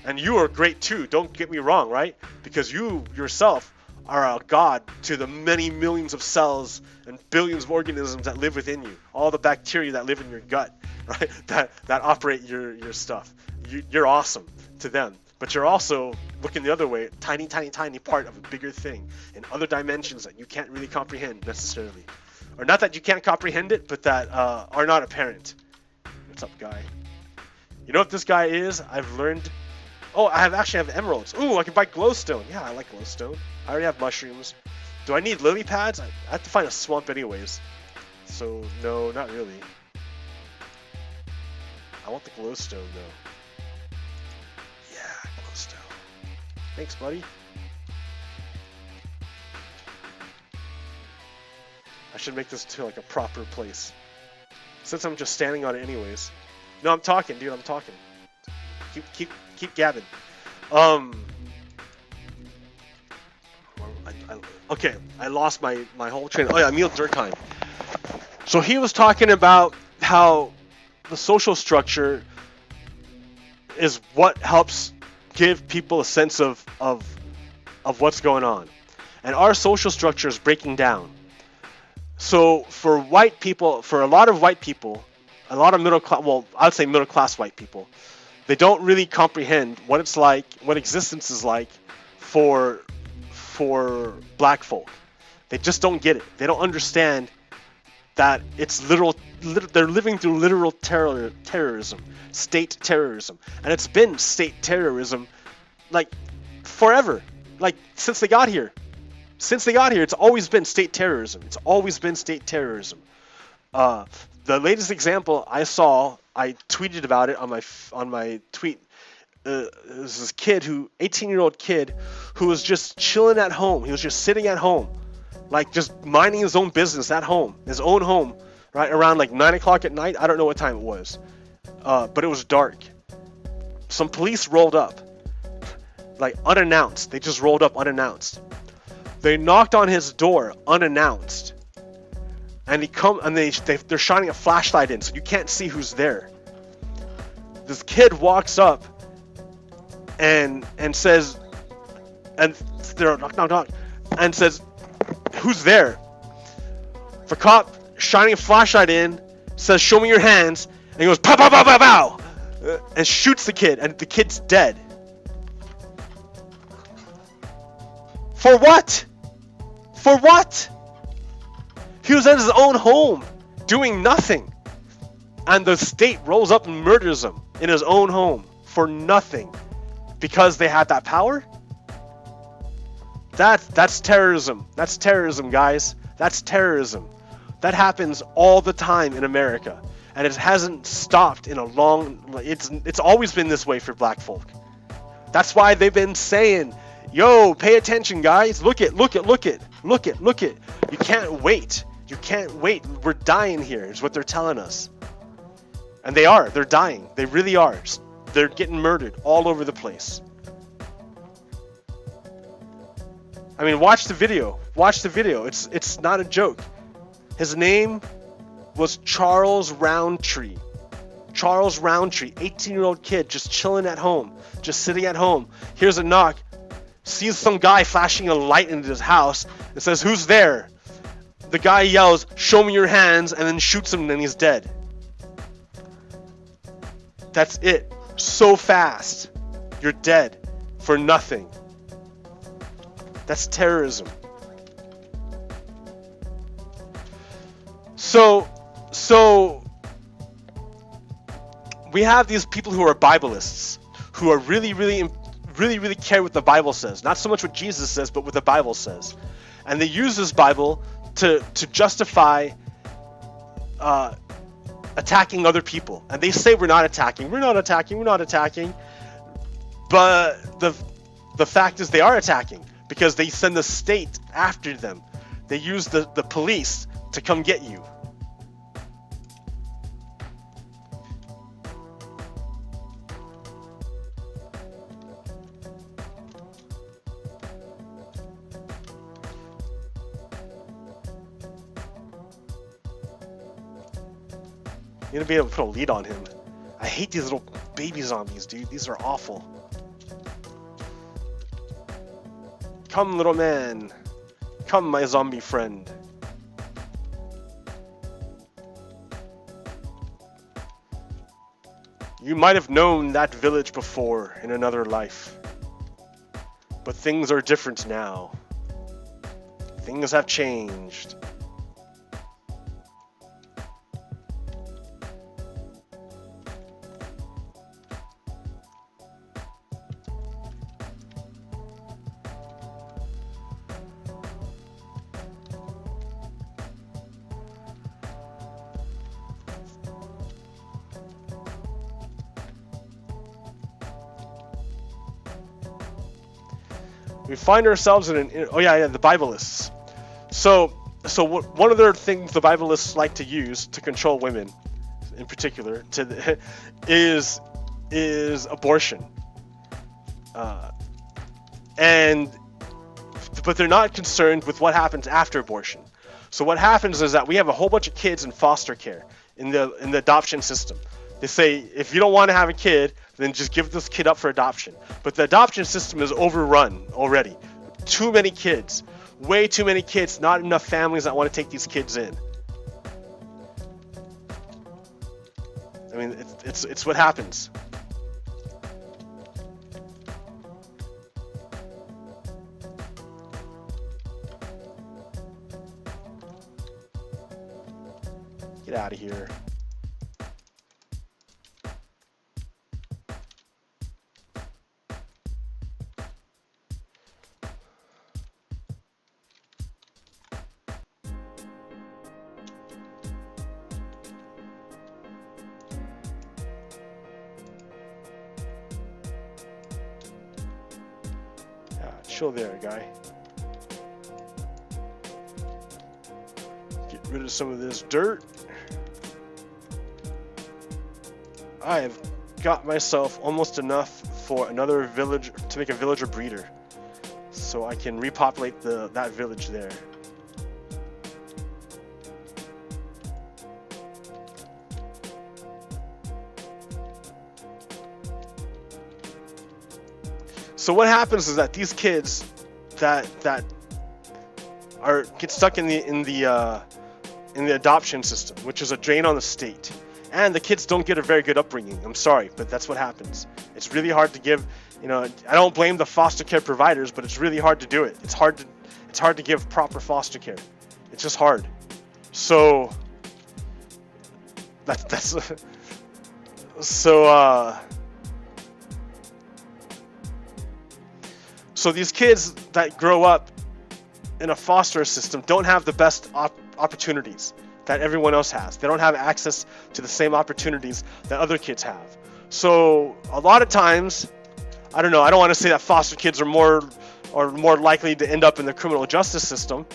and you are great too. Don't get me wrong, right? Because you yourself are a god to the many millions of cells and billions of organisms that live within you, all the bacteria that live in your gut, right? That operate your stuff. You're awesome to them, but you're also looking the other way, tiny part of a bigger thing in other dimensions that you can't really comprehend necessarily, or not that you can't comprehend it, but that are not apparent. What's up, guy? You know what this guy is? I've learned. Oh, I actually have emeralds. Ooh, I can buy glowstone. Yeah, I like glowstone. I already have mushrooms. Do I need lily pads? I have to find a swamp anyways. So, no, not really. I want the glowstone, though. Yeah, glowstone. Thanks, buddy. I should make this to like a proper place. Since I'm just standing on it anyways. No, I'm talking, dude. I'm talking. Keep gabbing. Okay, I lost my whole train. Oh yeah, Emil Durkheim. So he was talking about how the social structure is what helps give people a sense of what's going on, and our social structure is breaking down. So for white people, for a lot of white people, a lot of middle class, well, I'd say middle class white people, they don't really comprehend what it's like, what existence is like for black folk. They just don't get it. They don't understand that it's literal. They're living through literal terrorism, state terrorism, and it's been state terrorism like forever, like since they got here. Since they got here, it's always been state terrorism. It's always been state terrorism. The latest example I saw, I tweeted about it on my tweet. There's this kid 18-year-old kid, who was just chilling at home. He was just sitting at home, like just minding his own business at home, his own home, right around like 9 o'clock at night. I don't know what time it was, but it was dark. Some police rolled up, like unannounced. They just rolled up unannounced. They knocked on his door unannounced, and they're shining a flashlight in, so you can't see who's there. This kid walks up and says, and they're knock, and says, "Who's there?" The cop, shining a flashlight in, says, "Show me your hands," and he goes, "Pow, pow, pow, pow, pow," and shoots the kid, and the kid's dead. For what? For what? He was at his own home, doing nothing, and the state rolls up and murders him in his own home for nothing, because they had that power? That's terrorism. That's terrorism, guys. That's terrorism. That happens all the time in America, and it hasn't stopped in a long. It's always been this way for black folk. That's why they've been saying, "Yo, pay attention, guys. Look it. You can't wait. You can't wait. We're dying here," is what they're telling us. And they are. They're dying. They really are. They're getting murdered all over the place. I mean, watch the video. Watch the video. It's not a joke. His name was Charles Roundtree. Charles Roundtree, 18-year-old kid, just chilling at home, just sitting at home. Here's a knock. Sees some guy flashing a light into his house and says, "Who's there?" The guy yells, "Show me your hands," and then shoots him, and then he's dead. That's it. So fast. You're dead for nothing. That's terrorism. So we have these people who are Biblists, who are really care what the Bible says. Not so much what Jesus says, but what the Bible says. And they use this Bible to justify attacking other people. And they say we're not attacking. But the fact is they are attacking, because they send the state after them. They use the police to come get you. You're gonna be able to put a lead on him. I hate these little baby zombies, dude. These are awful. Come, little man. Come, my zombie friend. You might have known that village before in another life. But things are different now. Things have changed. We find ourselves in the Biblists. So one of their things the Biblists like to use to control women, in particular, is abortion. But they're not concerned with what happens after abortion. So what happens is that we have a whole bunch of kids in foster care in the adoption system. They say, if you don't want to have a kid, then just give this kid up for adoption. But the adoption system is overrun already. Too many kids. Way too many kids. Not enough families that want to take these kids in. I mean, it's what happens. Get out of here. Chill there, guy. Get rid of some of this dirt. I have got myself almost enough for another village, to make a villager breeder, so I can repopulate that village there. So what happens is that these kids that get stuck in the adoption system, which is a drain on the state, and the kids don't get a very good upbringing. I'm sorry, but that's what happens. It's really hard to give. I don't blame the foster care providers, but it's really hard to do it. It's hard to give proper foster care. It's just hard. So that's So these kids that grow up in a foster system don't have the best opportunities that everyone else has. They don't have access to the same opportunities that other kids have. So a lot of times, I don't know, I don't want to say that foster kids are more likely to end up in the criminal justice system,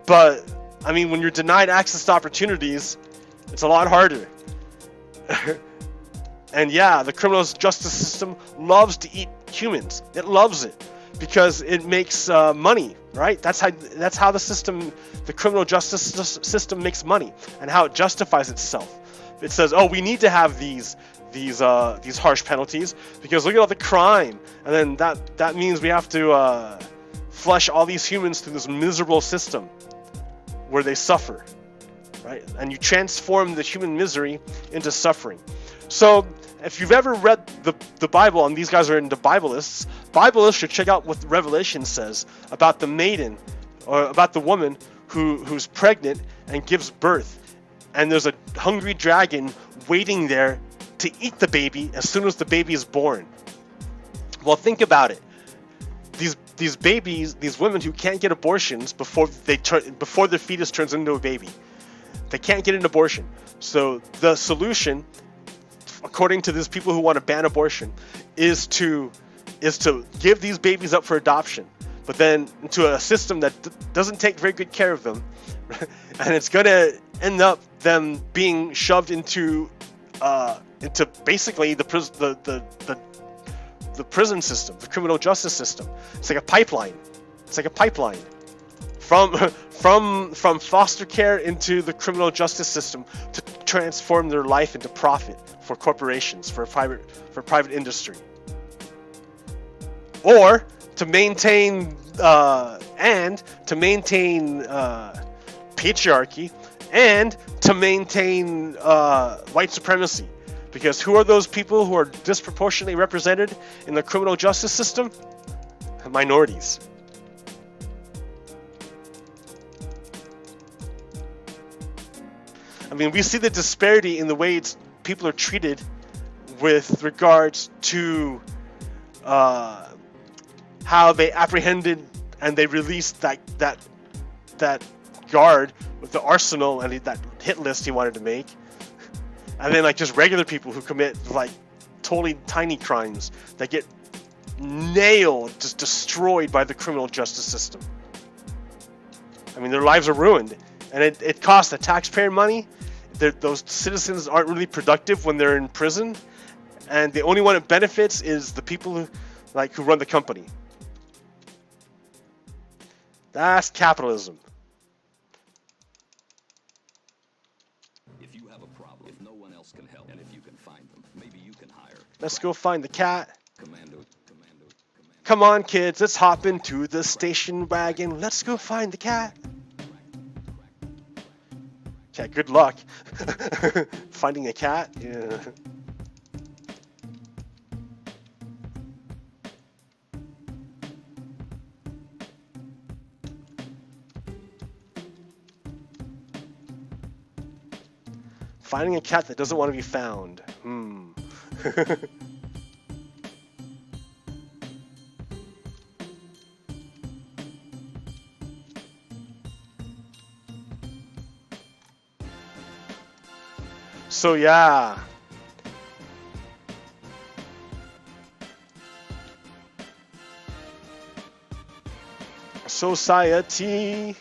but I mean, when you're denied access to opportunities, it's a lot harder. And yeah, the criminal justice system loves to eat humans. It loves it because it makes money, right? That's how the criminal justice system makes money, and how it justifies itself. It says, oh, we need to have these harsh penalties because look at all the crime, and then that means we have to flush all these humans through this miserable system where they suffer, right? And you transform the human misery into suffering. So if you've ever read the Bible, and these guys are into Biblists should check out what Revelation says about the maiden, or about the woman who's pregnant and gives birth, and there's a hungry dragon waiting there to eat the baby as soon as the baby is born. Well, think about it. These babies, these women who can't get abortions before their fetus turns into a baby, they can't get an abortion. So the solution, according to these people who want to ban abortion, is to give these babies up for adoption, but then into a system that doesn't take very good care of them, and it's going to end up them being shoved into basically the prison system, the criminal justice system. It's like a pipeline. From foster care into the criminal justice system to transform their life into profit for corporations, for private industry, or to maintain patriarchy and to maintain white supremacy. Because who are those people who are disproportionately represented in the criminal justice system? Minorities. I mean, we see the disparity in the way people are treated with regards to how they apprehended and they released that guard with the arsenal and that hit list he wanted to make. And then, like, just regular people who commit, like, totally tiny crimes that get nailed, just destroyed by the criminal justice system. I mean, their lives are ruined. And it costs the taxpayer money. Those citizens aren't really productive when they're in prison. And the only one it benefits is the people who run the company. That's capitalism. Let's go find the cat. Come on, kids, let's hop into the station wagon. Let's go find the cat. Yeah, good luck. Finding a cat? Yeah. Finding a cat that doesn't want to be found. So yeah. Society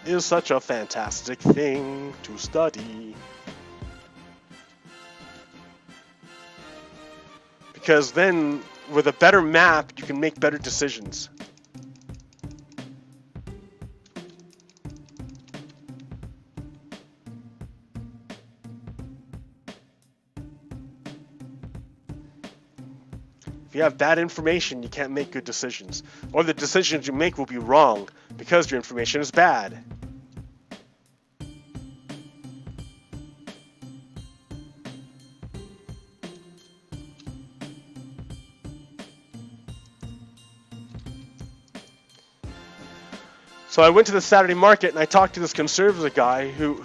is such a fantastic thing to study. Because then, with a better map, you can make better decisions. If you have bad information, you can't make good decisions. Or the decisions you make will be wrong because your information is bad. So I went to the Saturday market and I talked to this conservative guy who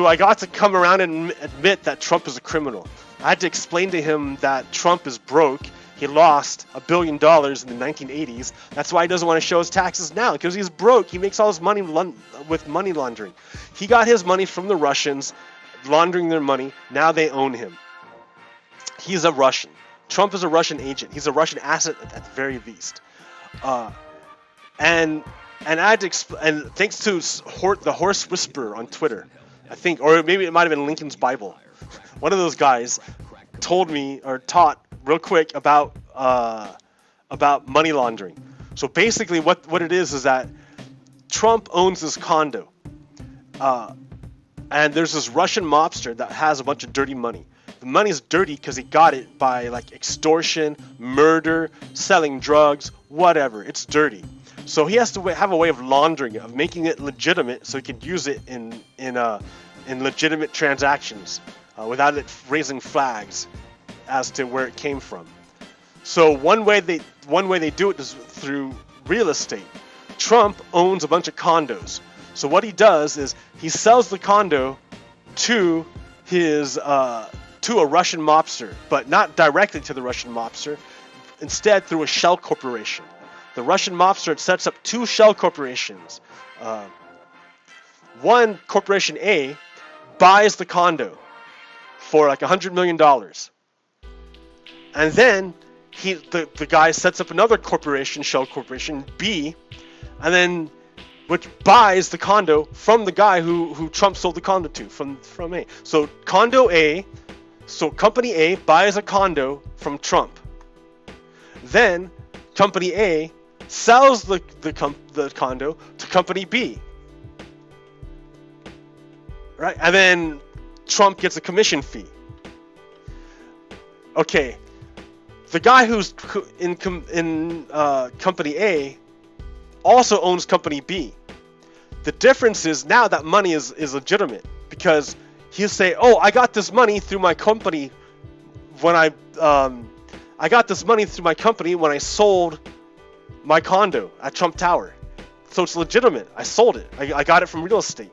I got to come around and admit that Trump is a criminal. I had to explain to him that Trump is broke. He lost $1 billion in the 1980s. That's why he doesn't want to show his taxes now, because he's broke. He makes all his money with money laundering. He got his money from the Russians, laundering their money. Now they own him. He's a Russian. Trump is a Russian agent. He's a Russian asset at the very least. And thanks to the Horse Whisperer on Twitter, I think, or maybe it might have been Lincoln's Bible. One of those guys told me or taught real quick about money laundering. So basically, what it is that Trump owns this condo, and there's this Russian mobster that has a bunch of dirty money. The money's dirty because he got it by like extortion, murder, selling drugs, whatever. It's dirty. So he has to have a way of laundering it, of making it legitimate, so he can use it in legitimate transactions without it raising flags as to where it came from. So one way they do it is through real estate. Trump owns a bunch of condos. So what he does is he sells the condo to his to a Russian mobster, but not directly to the Russian mobster, instead through a shell corporation. The Russian mobster sets up two shell corporations. One, Corporation A, buys the condo for like $100 million. And then the guy sets up another corporation, shell corporation, B, and then which buys the condo from the guy who Trump sold the condo to, from A. So Company A buys a condo from Trump. Then Company A sells the condo to Company B. Right? And then Trump gets a commission fee. Okay. The guy who's in Company A also owns Company B. The difference is now that money is legitimate, because he'll say, "Oh, I got this money through my company when I got this money through my company when I sold my condo at Trump Tower, so it's legitimate. I sold it. I got it from real estate."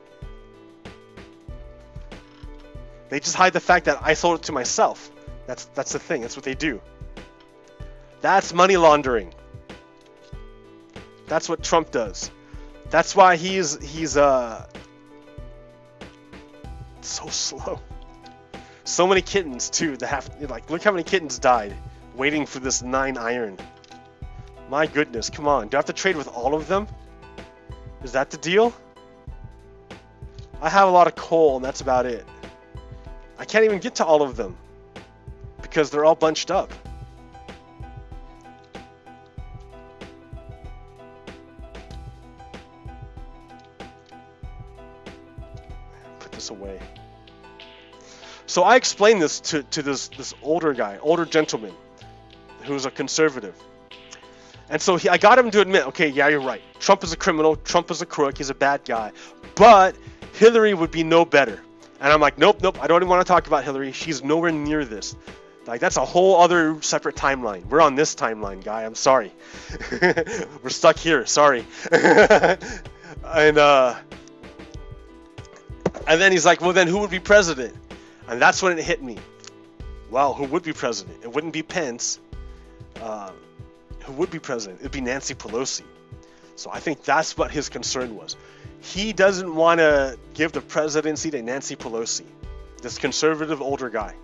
They just hide the fact that I sold it to myself. That's the thing. That's what they do. That's money laundering. That's what Trump does. That's why he's so slow. So many kittens too. Look how many kittens died waiting for this 9 iron. My goodness, come on. Do I have to trade with all of them? Is that the deal? I have a lot of coal and that's about it. I can't even get to all of them because they're all bunched up. Put this away. So I explained this to this older gentleman who's a conservative. And so I got him to admit, okay, yeah, you're right. Trump is a criminal. Trump is a crook. He's a bad guy. But Hillary would be no better. And I'm like, nope. I don't even want to talk about Hillary. She's nowhere near this. Like, that's a whole other separate timeline. We're on this timeline, guy. I'm sorry. We're stuck here. Sorry. And then he's like, well, then who would be president? And that's when it hit me. Well, who would be president? It wouldn't be Pence. Who would be president? It would be Nancy Pelosi. So I think that's what his concern was. He doesn't want to give the presidency to Nancy Pelosi, this conservative older guy.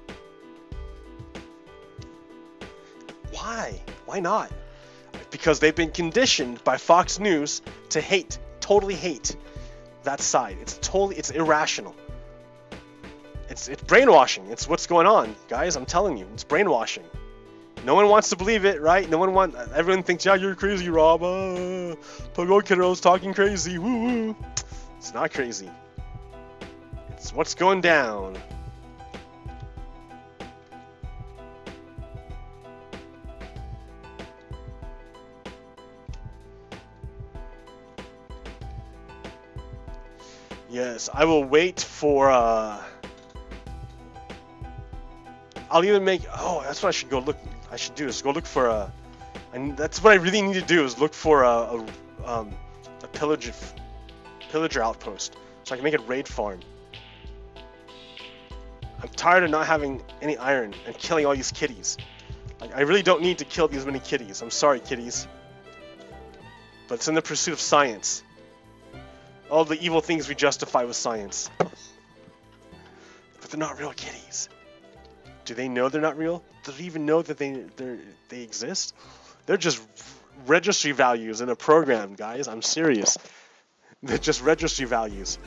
Why? Why not? Because they've been conditioned by Fox News to hate, totally hate that side. It's irrational. It's brainwashing. It's what's going on, guys. I'm telling you, it's brainwashing. No one wants to believe it, right? Everyone thinks, yeah, you're crazy, Rob. Pogo Kiddo's talking crazy. Woo. It's not crazy. It's what's going down. Yes, I will wait for, I'll even make, that's what I should go look. I should do is go look for and that's what I really need to do is look for a pillager outpost so I can make a raid farm. I'm tired of not having any iron and killing all these kitties. Like, I really don't need to kill these many kitties. I'm sorry, kitties. But it's in the pursuit of science. All the evil things we justify with science. But they're not real kitties. Do they know they're not real? Do they even know that they exist? They're just registry values in a program, guys. I'm serious. They're just registry values.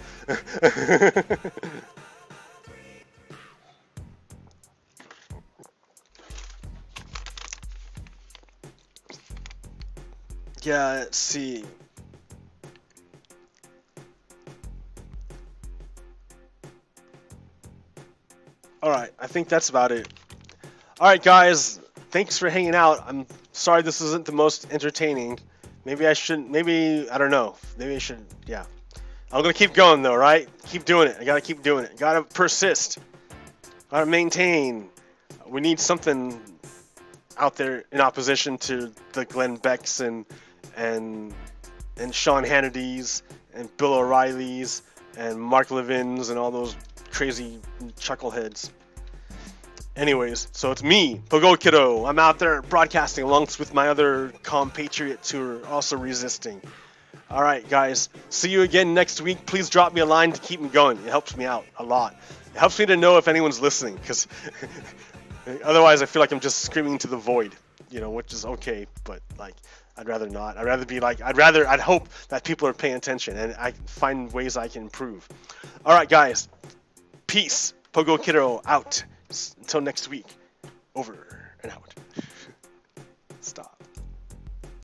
Yeah, let's see. Alright, I think that's about it. Alright, guys. Thanks for hanging out. I'm sorry this isn't the most entertaining. Maybe I shouldn't. Maybe, I don't know. Maybe I should, yeah. I'm gonna keep going though, right? Keep doing it. I gotta keep doing it. Gotta persist. Gotta maintain. We need something out there in opposition to the Glenn Becks and Sean Hannity's and Bill O'Reilly's and Mark Levin's and all those crazy chuckleheads. Anyways, so it's me, Pogo Kiddo. I'm out there broadcasting along with my other compatriots who are also resisting. Alright, guys. See you again next week. Please drop me a line to keep me going. It helps me out a lot. It helps me to know if anyone's listening, because otherwise I feel like I'm just screaming to the void, you know, which is okay, but like, I'd rather not. I'd rather be like, I'd hope that people are paying attention and I find ways I can improve. Alright, guys. Peace. Pogo Kiddo out. Until next week. Over and out. Stop.